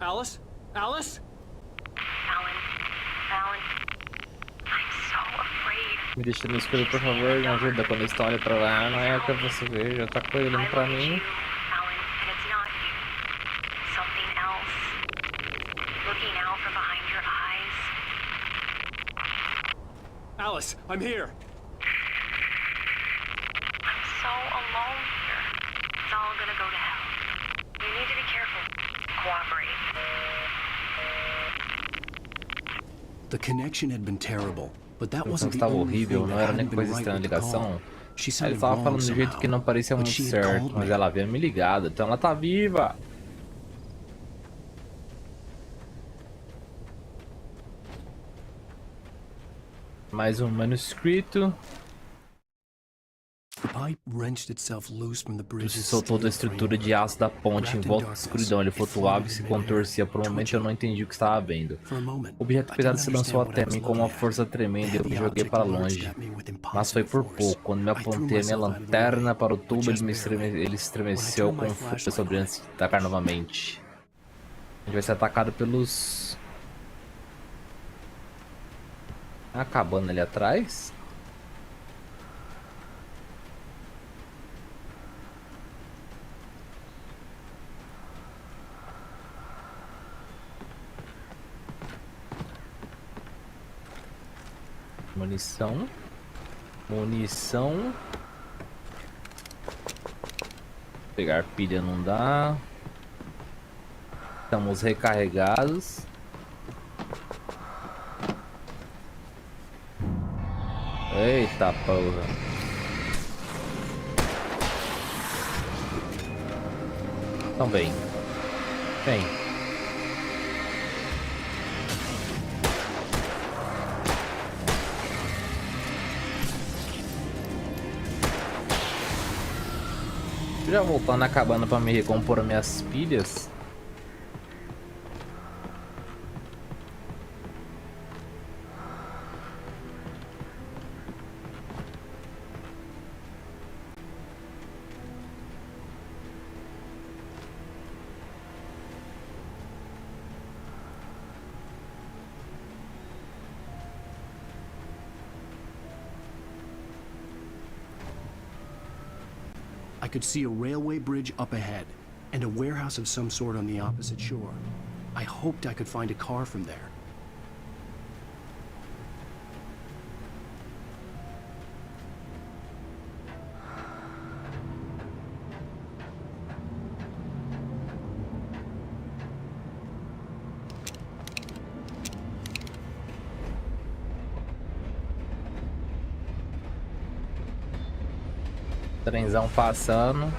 Alice? Alice? Alan, I'm so afraid. Me deixa no escuro, por favor, me ajuda quando a história pra lá. Não é o que você vê, já tá olhando pra mim. Alan, and it's not you. Something else. Looking out from behind your eyes. Alice, I'm here. I'm so alone here. It's all gonna go to hell. You need to be careful. Cooperate. The connection had been terrible, but that wasn't the estava only horrível, thing não that era nem hadn't been coisa right estranha a with the ligação. call. She Ela sounded estava wrong falando do jeito somehow, que não parecia but muito she had certo, called mas me. ela havia me ligado, então ela tá viva. Mais um manuscrito. Se soltou da estrutura de aço da ponte em volta da escuridão. Ele flutuava e se contorcia. Por um momento eu não entendi o que estava vendo. O objeto pesado se lançou até mim com uma força tremenda e eu me joguei para longe. Mas foi por pouco. Quando me apontei a minha lanterna para o tubo, ele estremeceu com força sobre antes de atacar novamente. A gente vai ser atacado pelos... A cabana ali atrás. Munição. Munição. Pegar pilha não dá. Estamos recarregados. Eita porra. Então vem. Vem. Já voltando na cabana para me recompor minhas pilhas. I could see a railway bridge up ahead, and a warehouse of some sort on the opposite shore. I hoped I could find a car from there. Trenzão passando.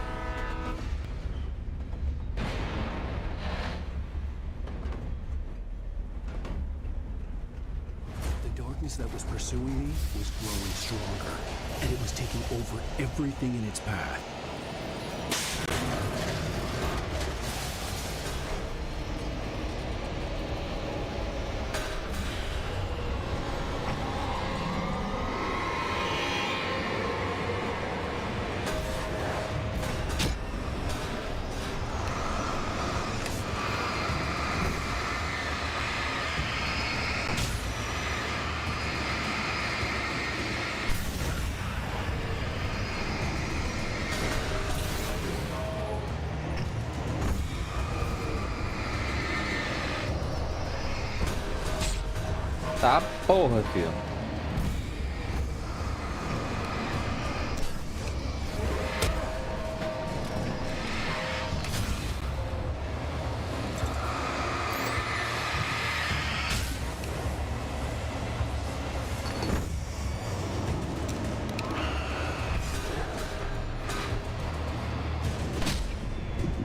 The darkness that was pursuing me was growing stronger, and it was taking over everything in its path. Tá porra, filho.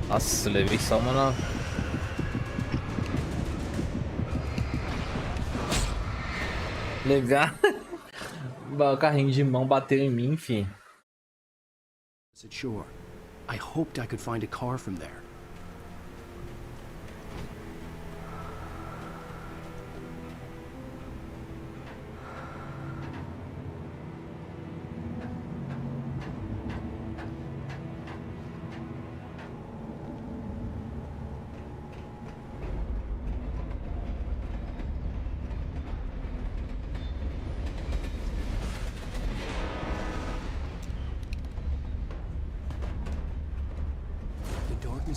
Nossa, levei só uma na... Legal. O carrinho de mão bateu em mim, enfim. Sure. I hoped I could find a car from there.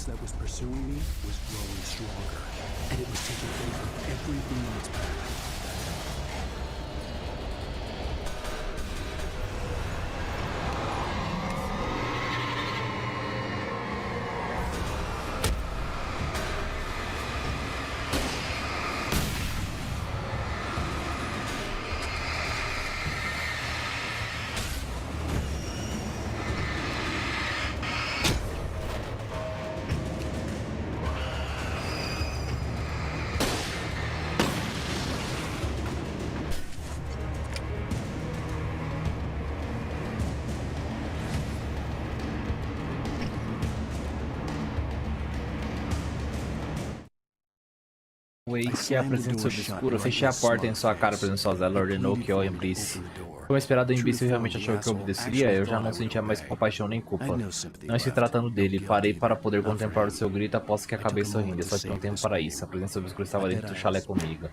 That was pursuing me was growing stronger, and it was taking over everything in its path. Wake, a presença obscura. Fechei a porta em sua cara presençosa. Ela ordenou que eu abrisse. Como esperado, o imbecil realmente achou que eu obedeceria. Eu já não sentia mais compaixão nem culpa. Não se tratando dele, parei para poder contemplar o seu grito após que acabei sorrindo. Eu só tinha um tempo para isso. A presença obscura estava dentro do chalé comigo.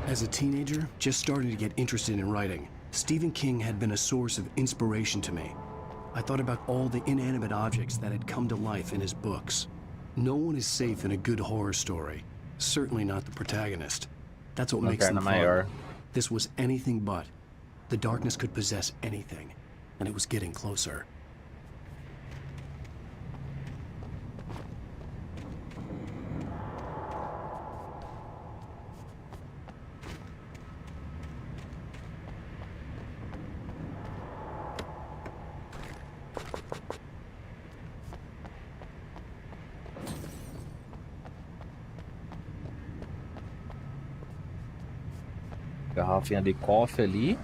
As a teenager, just starting to get interested in writing, Stephen King had been a source of inspiration to me. I thought about all the inanimate objects that had come to life in his books. No one is safe in a good horror story. Certainly not the protagonist. That's what makes them fun. This was anything but. The darkness could possess anything, and it was getting closer. Garrafinha de coffee ali.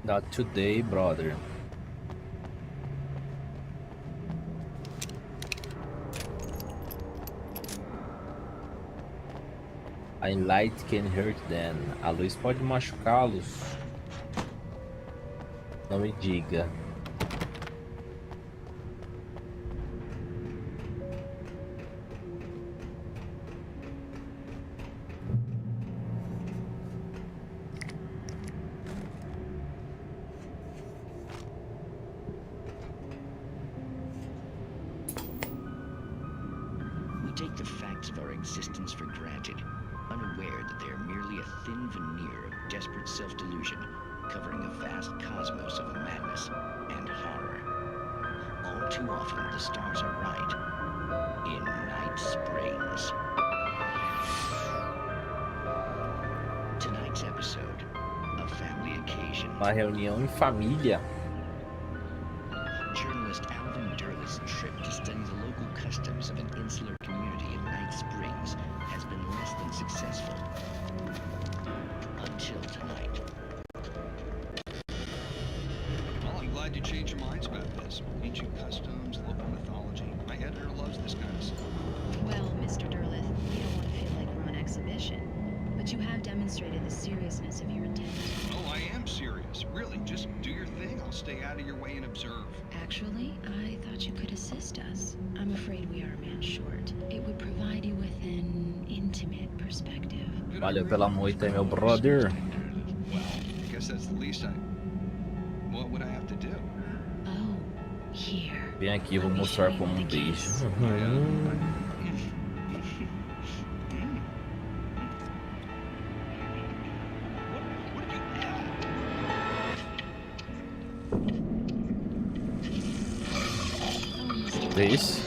Not today, brother. A light can hurt them. A luz pode machucá-los. Não me diga. Take the facts of our existence for granted, unaware that they are merely a thin veneer of desperate self-delusion, covering a vast cosmos of madness and horror. All too often, the stars are right. In Night Springs. Tonight's episode, a family occasion. Uma reunião em família. Journalist Alvin Durleth's trip to study the local customs of an insular community in Night Springs has been less than successful. Until tonight. Well, I'm glad you changed your minds about this. Ancient customs, local mythology. My editor loves this kind of stuff. Well, Mr. Durleth, we don't want to feel like we're on exhibition, but you have demonstrated the seriousness of your intent. Oh, I am serious. Really, just do your thing. I'll stay out of your way and observe. Actually, I thought you could assist us. I'm afraid we are a man short. It would provide you with an intimate perspective. Valeu pela moita, meu brother. Well, I guess that's the least what would I have to do? Oh, here. Vem aqui, vou mostrar como um beijo. This.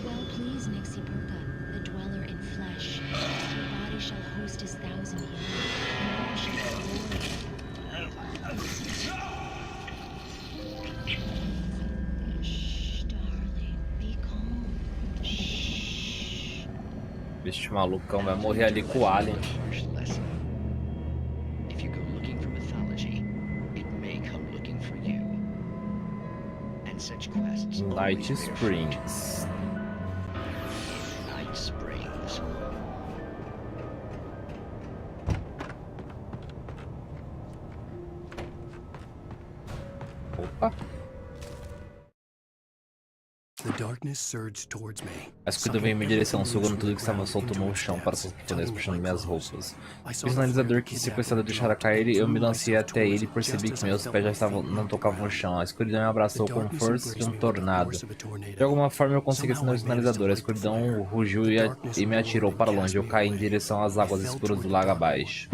Well, please, Nixie Burka, the dweller in flesh. Your body shall host his 1,000 years. And all shall glory. Shh, darling, be calm. Shh. Bicho malucão vai morrer ali com o alien. If you go looking for mythology, it may come looking for you. And such quests. Night Springs. Night Springs. Opa. The darkness surged towards me. A escuridão veio em minha direção, sugando tudo que estava solto no chão para seus pneus, puxando minhas roupas. O sinalizador que sequestrado deixara cair, eu me lancei até ele e percebi que meus pés já estavam, não tocavam o chão. A escuridão me abraçou com força de um tornado. De alguma forma eu consegui assinar o sinalizador. A escuridão rugiu e me atirou para longe. Eu caí em direção às águas escuras do lago abaixo.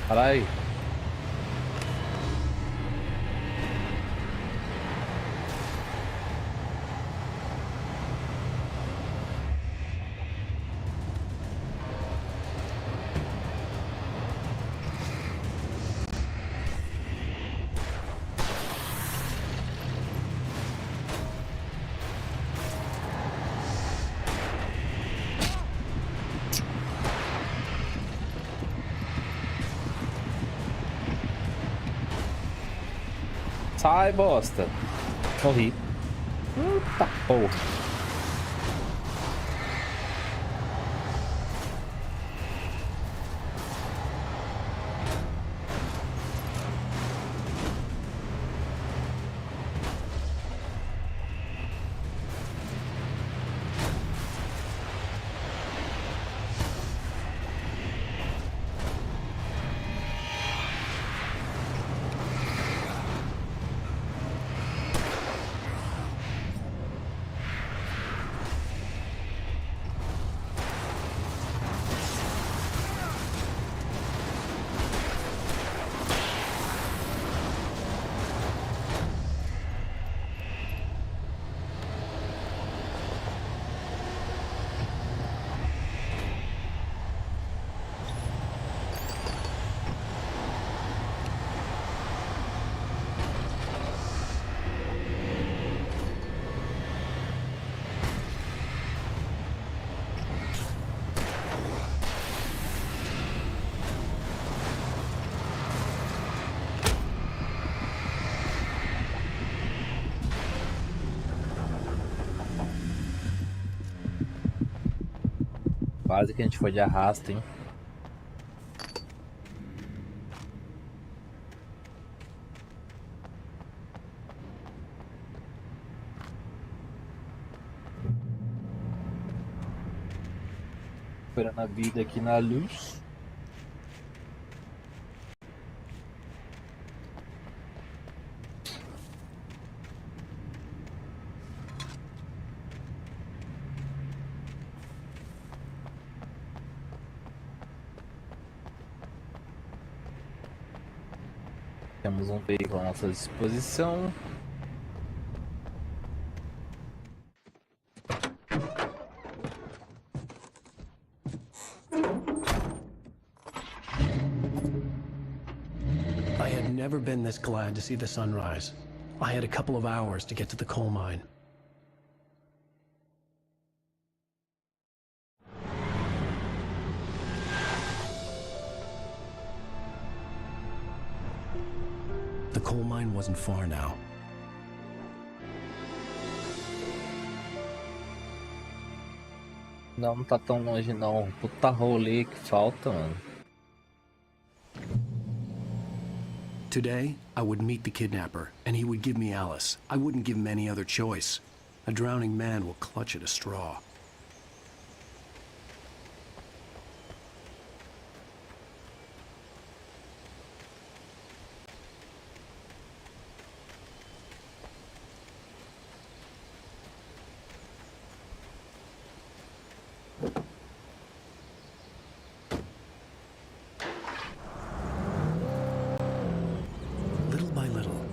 Caralho. Sai, bosta. Morri. Eita porra. Quase que a gente foi de arrasto, hein? Esperando a vida aqui na luz. Temos um veículo à nossa disposição. I had never been this glad to see the sunrise. I had a couple of hours to get to the coal mine. The coal mine wasn't far now. Não tá tão longe não. Puta rolê que falta, mano. Today, I would meet the kidnapper, and he would give me Alice. I wouldn't give him any other choice. A drowning man will clutch at a straw.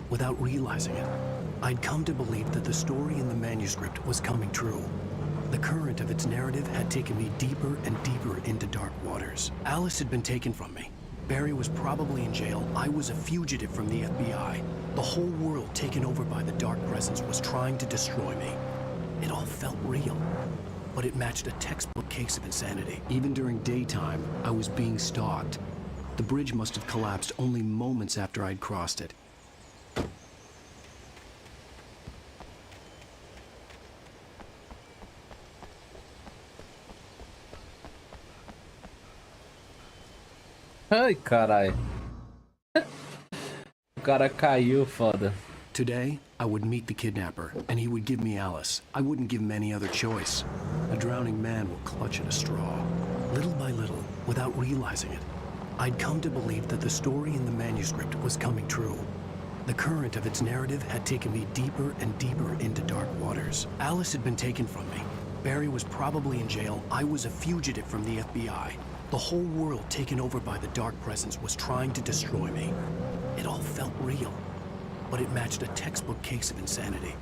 Without realizing it, I'd come to believe that the story in the manuscript was coming true. The current of its narrative had taken me deeper and deeper into dark waters. Alice had been taken from me. Barry was probably in jail. I was a fugitive from the FBI. The whole world taken over by the dark presence was trying to destroy me. It all felt real, but it matched a textbook case of insanity. Even during daytime, I was being stalked. The bridge must have collapsed only moments after I'd crossed it. Ai, carai. O cara caiu, foda. Today, I would meet the kidnapper, and he would give me Alice. I wouldn't give him any other choice. A drowning man will clutch at a straw. Little by little, without realizing it, I'd come to believe that the story in the manuscript was coming true. The current of its narrative had taken me deeper and deeper into dark waters. Alice had been taken from me. Barry was probably in jail. I was a fugitive from the FBI. The whole world taken over by the dark presence was trying to destroy me. It all felt real, but it matched a textbook case of insanity.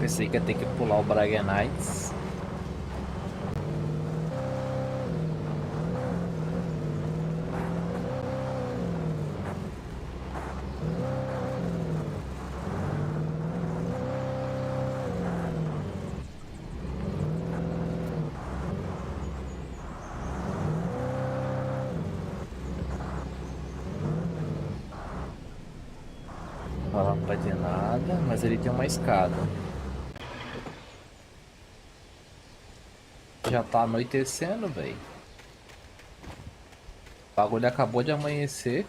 Pensei que ia ter que pular o Braga Knights. Não vai ter nada, mas ele tem uma escada. Já tá anoitecendo, velho. O bagulho acabou de amanhecer.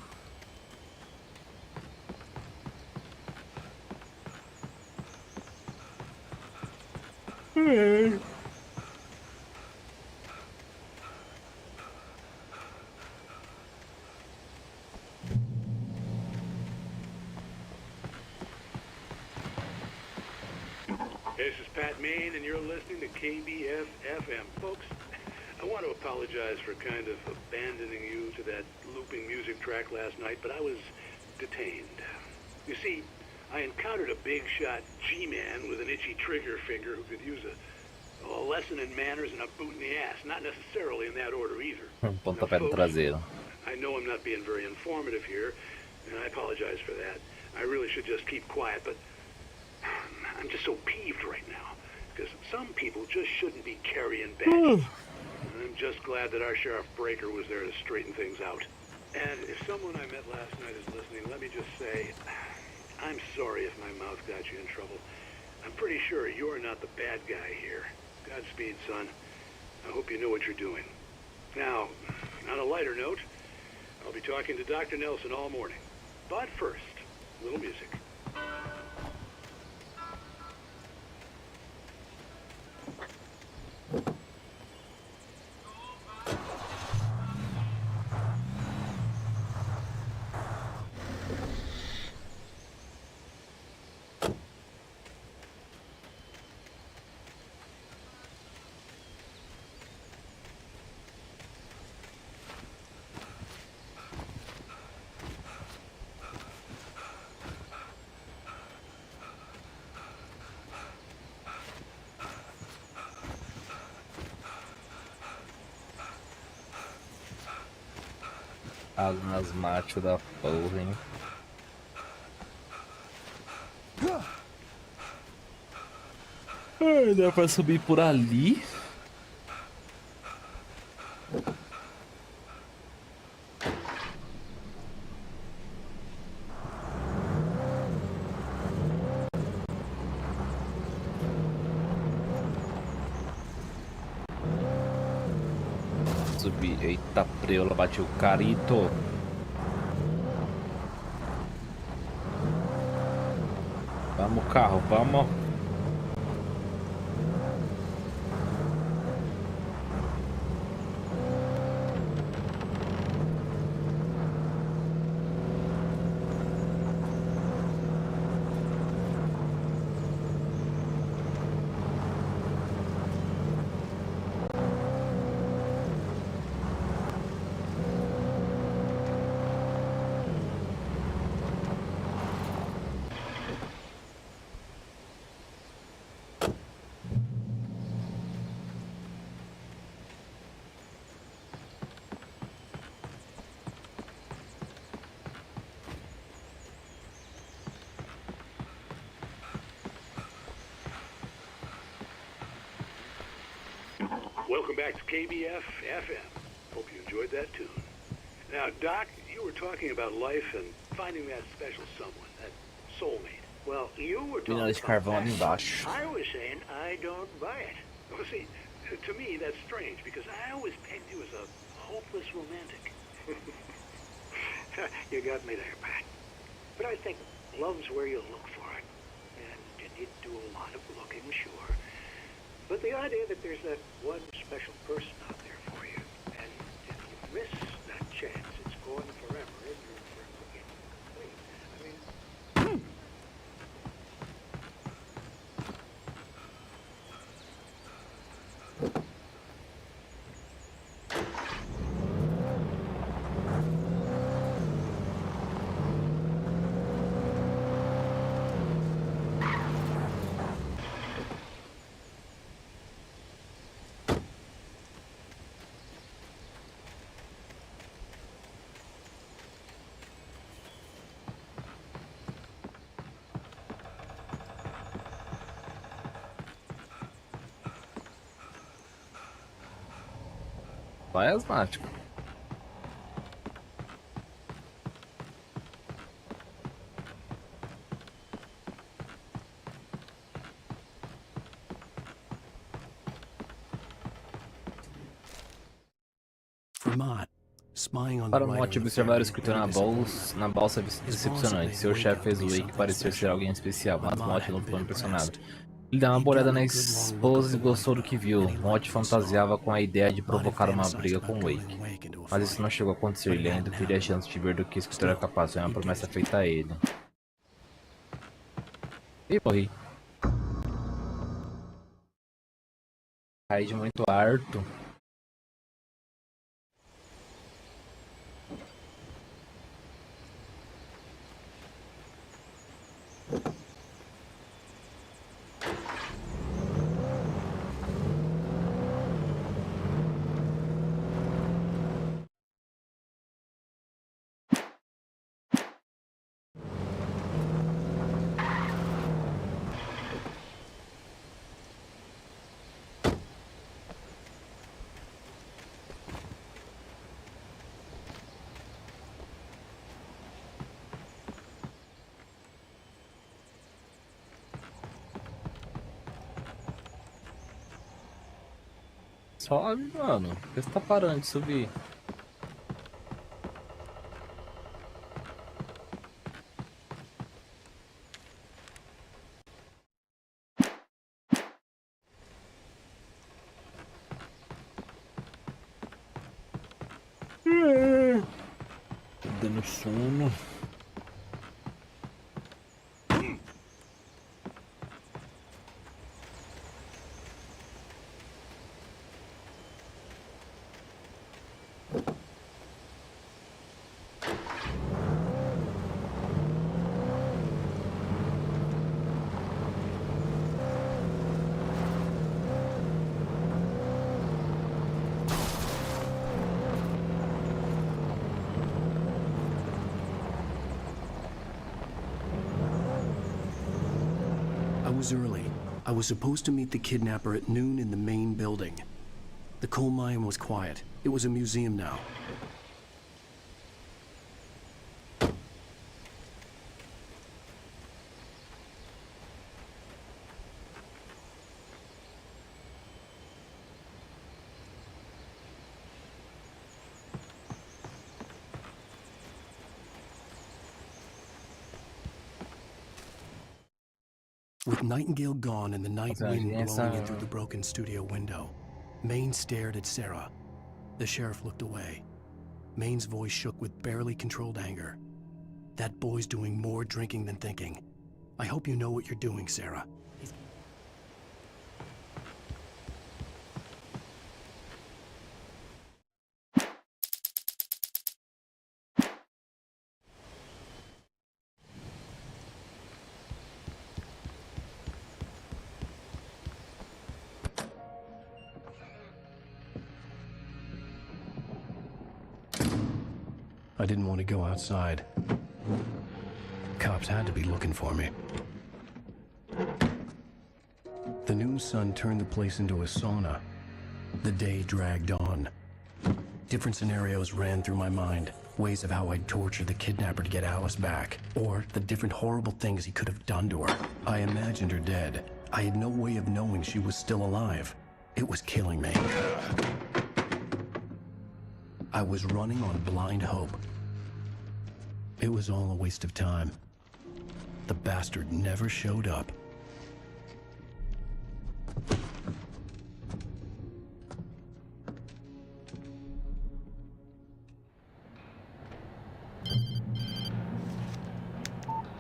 This is Pat Main, and you're listening to KBF-FM. Folks, I want to apologize for kind of abandoning you to that looping music track last night, but I was detained. You see, I encountered a big-shot G-man with an itchy trigger finger who could use a lesson in manners and a boot in the ass. Not necessarily in that order either. Pontapé no traseiro. I know I'm not being very informative here, and I apologize for that. I really should just keep quiet, but I'm just so peeved right now, because some people just shouldn't be carrying badges. I'm just glad that our Sheriff Breaker was there to straighten things out. And if someone I met last night is listening, let me just say, I'm sorry if my mouth got you in trouble. I'm pretty sure you're not the bad guy here. Godspeed, son. I hope you know what you're doing. Now, on a lighter note, I'll be talking to Dr. Nelson all morning. But first, a little music. As macho da porra, hein? Ai, dá pra subir por ali? Subir, eita preula, bati o carito. Vamos carro, vamos. Welcome back to KBF FM. Hope you enjoyed that tune. Now, Doc, you were talking about life and finding that special someone, that soulmate. Well, you were talking about that. I was saying I don't buy it. Well, see, to me that's strange because I always pegged you as a hopeless romantic. You got me there, Pat. But I think love's where you look for it. And you need to do a lot of looking, sure. But the idea that there's that one special person out there for you, and if you miss that chance, it's gone forever, and you're forever incomplete. I mean... Vai asmático. Para um mote observar o escritor na balsa decepcionante. Seu chefe fez o Wake parecer ser alguém especial, mas Mott não ficou impressionado. Ele deu uma olhada na esposa e gostou do que viu. Mott fantasiava com a ideia de provocar uma briga com Wake. Mas isso não chegou a acontecer, ele ainda teria a chance de ver do que o escritor é capaz. Foi uma promessa feita a ele. E morri. Caí de muito harto. Sobe, mano. Por que você tá parando de subir? Tô dando sono. I was early. I was supposed to meet the kidnapper at noon in the main building. The coal mine was quiet. It was a museum now. With Nightingale gone and the night wind blowing in through the broken studio window, Maine stared at Sarah. The sheriff looked away. Maine's voice shook with barely controlled anger. That boy's doing more drinking than thinking. I hope you know what you're doing, Sarah. I didn't want to go outside. Cops had to be looking for me. The noon sun turned the place into a sauna. The day dragged on. Different scenarios ran through my mind. Ways of how I'd torture the kidnapper to get Alice back. Or the different horrible things he could have done to her. I imagined her dead. I had no way of knowing she was still alive. It was killing me. I was running on blind hope. It was all a waste of time. The bastard never showed up.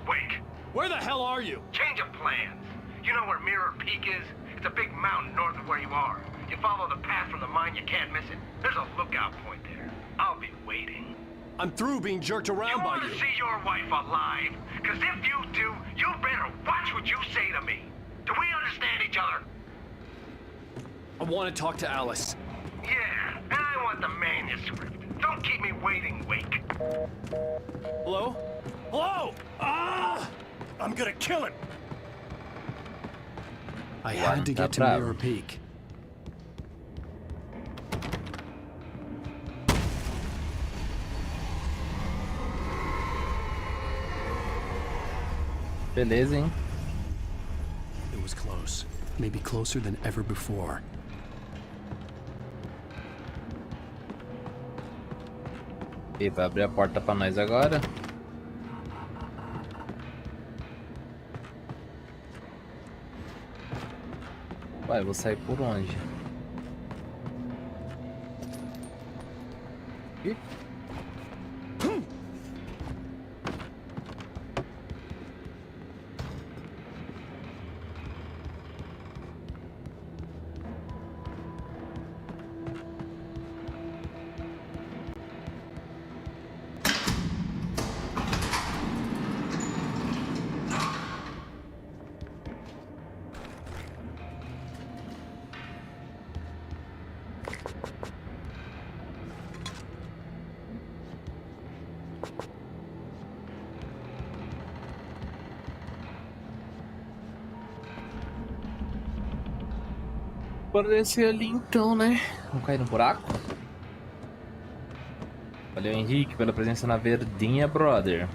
Wait. Where the hell are you? Change of plans. You know where Mirror Peak is? It's a big mountain north of where you are. You follow the path from the mine, you can't miss it. There's a lookout point there. I'll be waiting. I'm through being jerked around by You want to see your wife alive? Because if you do, you better watch what you say to me. Do we understand each other? I want to talk to Alice. Yeah, and I want the manuscript. Don't keep me waiting, Wake. Hello? Hello? Ah! I'm gonna kill him. I had to get to Mirror Peak. Beleza, hein? It was close. Maybe closer than ever before. E vai abrir a porta pra nós agora. Vai, vou sair por onde? Ih. Bora descer ali então, né? Vamos cair no buraco. Valeu, Henrique, pela presença na verdinha, brother.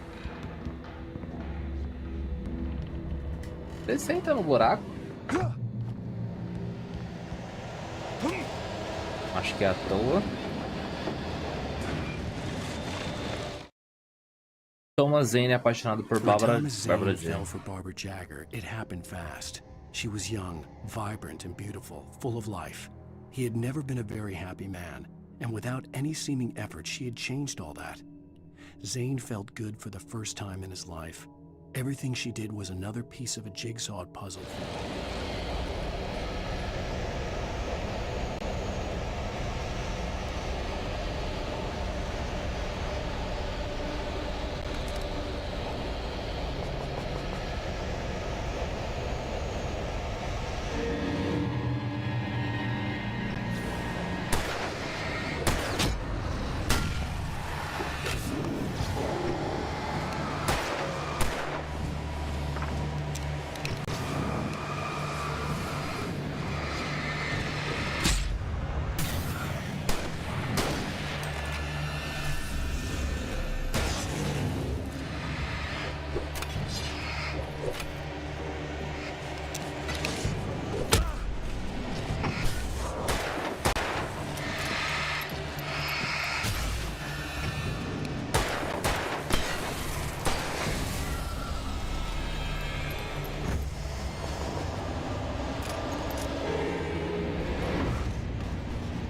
Descer então no buraco. Acho que é à toa. Thomas Zane é apaixonado por Barbara Zane Jane. fell for Barbara Jagger, it happened fast. She was young, vibrant and beautiful, full of life. He had never been a very happy man, and without any seeming effort, she had changed all that. Zane felt good for the first time in his life. Everything she did was another piece of a jigsaw puzzle.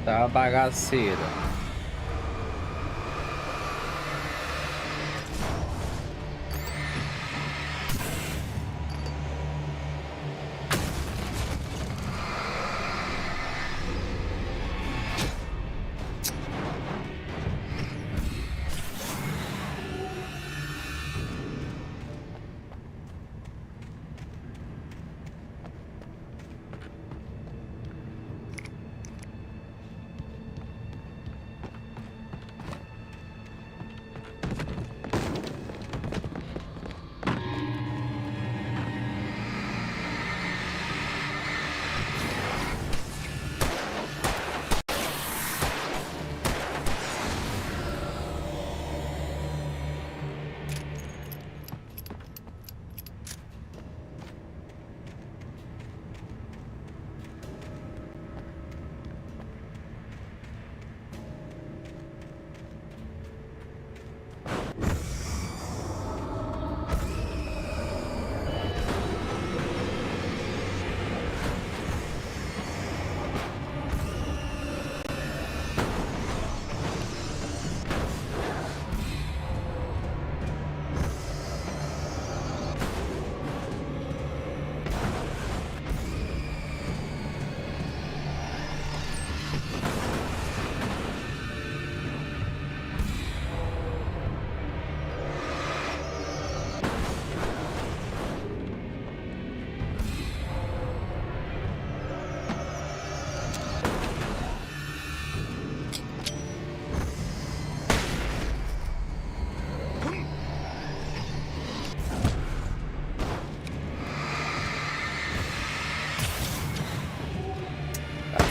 Tá bagaceira.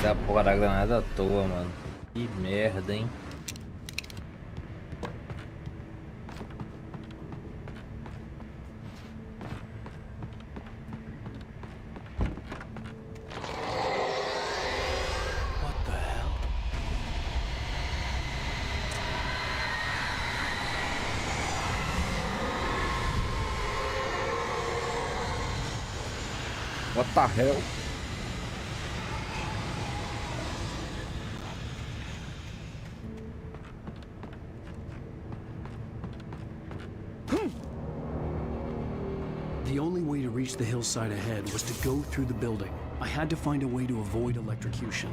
Da porra da granada à toa, mano. Que merda, hein? What the hell? What the hell? The only way to reach the hillside ahead was to go through the building. I had to find a way to avoid electrocution.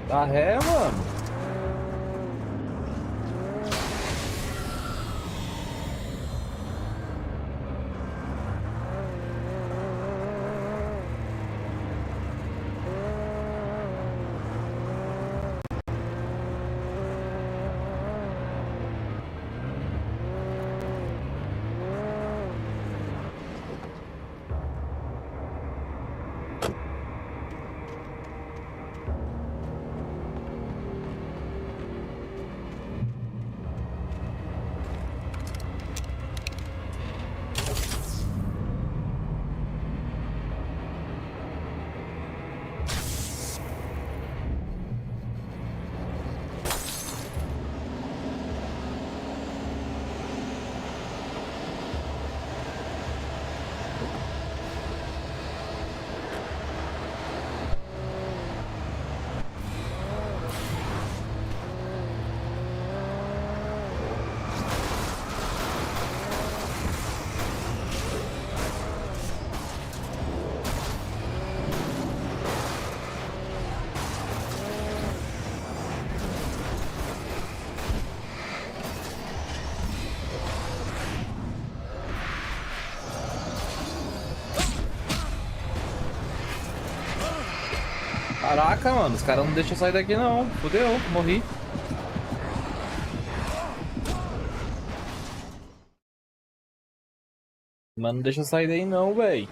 Dá ré, mano. Caraca, mano, os caras não deixam eu sair daqui não. Fudeu, morri. Mas não deixa eu sair daí não, véi.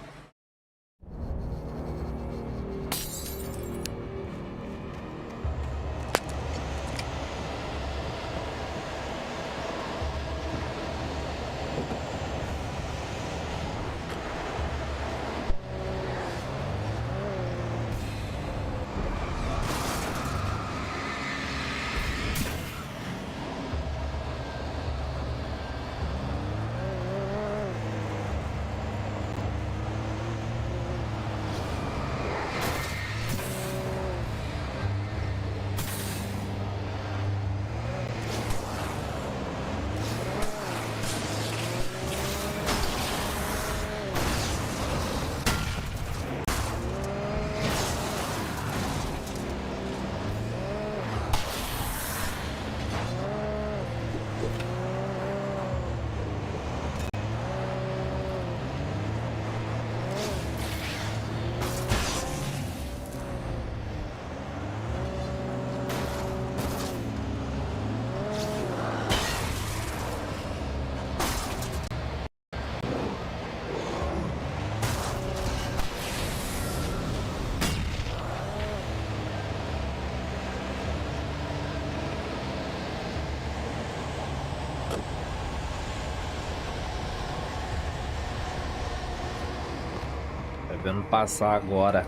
Vendo passar agora.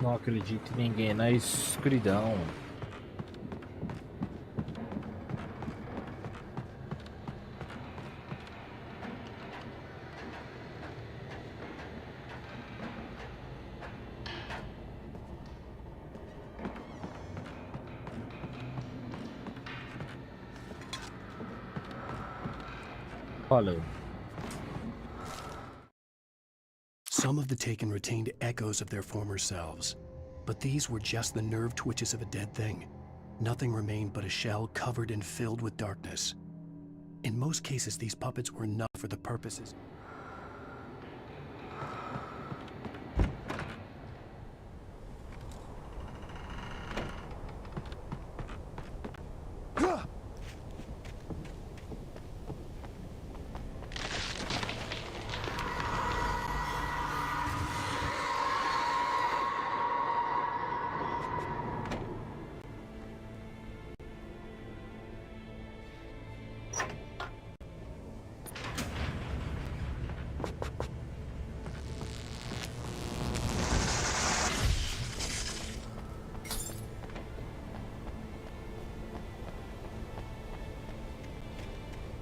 Não acredito em ninguém na escuridão. Valeu. Some of the Taken retained echoes of their former selves, but these were just the nerve twitches of a dead thing. Nothing remained but a shell covered and filled with darkness. In most cases, these puppets were enough for the purposes.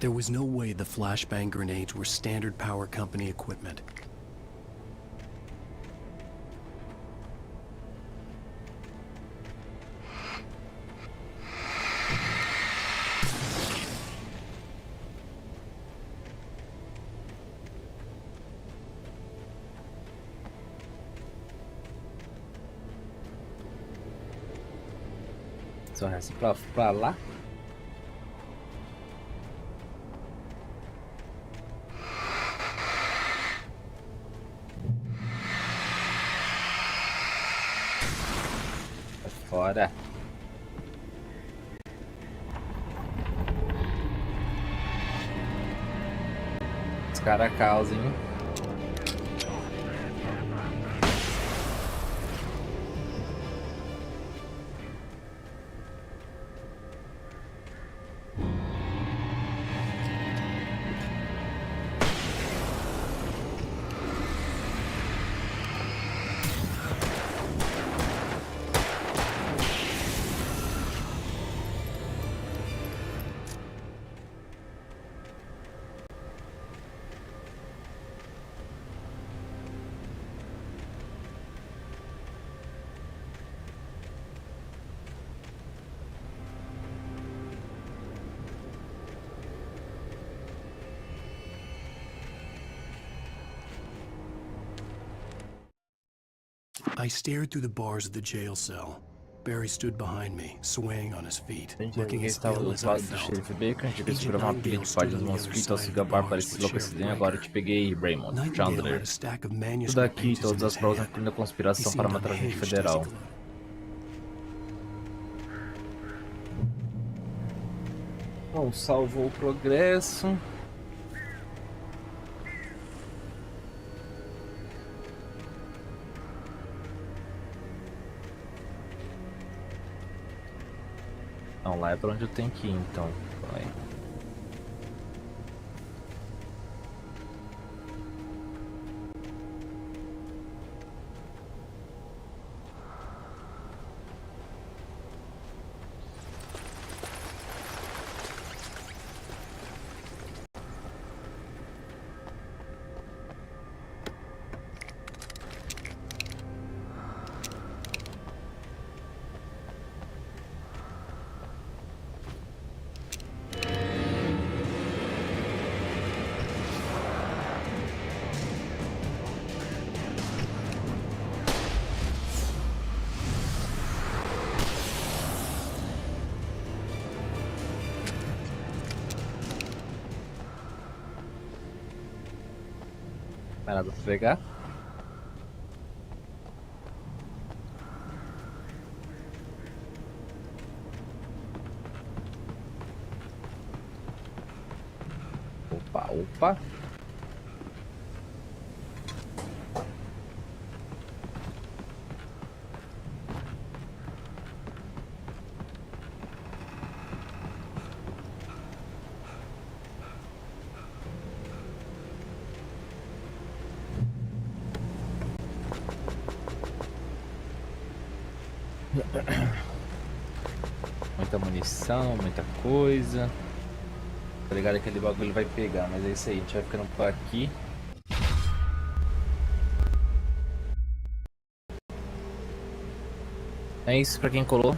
There was no way the flashbang grenades were standard power company equipment. Só essa pra lá. Fora. Os caras causam, hein? I stared through the bars of the jail cell. Barry stood behind me, swaying on his feet, looking as ill as I felt. Agent Nightingale stood on the other side of the bars with Sheriff Agora eu Riker. te peguei, Raymond, Nightingale Chandler. had a stack of Tudo manuscript aqui, pages in todas his as provas hand. incluindo a He conspiração para seemed matar a agente unhinged as he federal. glowered. Bom, salvou o progresso. Não, lá é pra onde eu tenho que ir, então. Vai. Não é nada pra pegar. Opa, opa. Muita munição, muita coisa. Tá ligado? Aquele bagulho vai pegar, mas é isso aí. A gente vai ficando por aqui. É isso pra quem colou.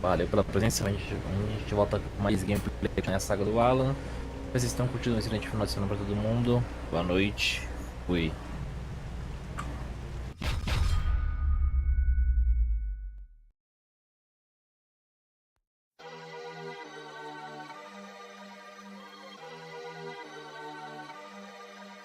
Valeu pela presença. A gente volta com mais gameplay na saga do Alan. Vocês estão curtindo um excelente final de semana pra todo mundo. Boa noite. Fui.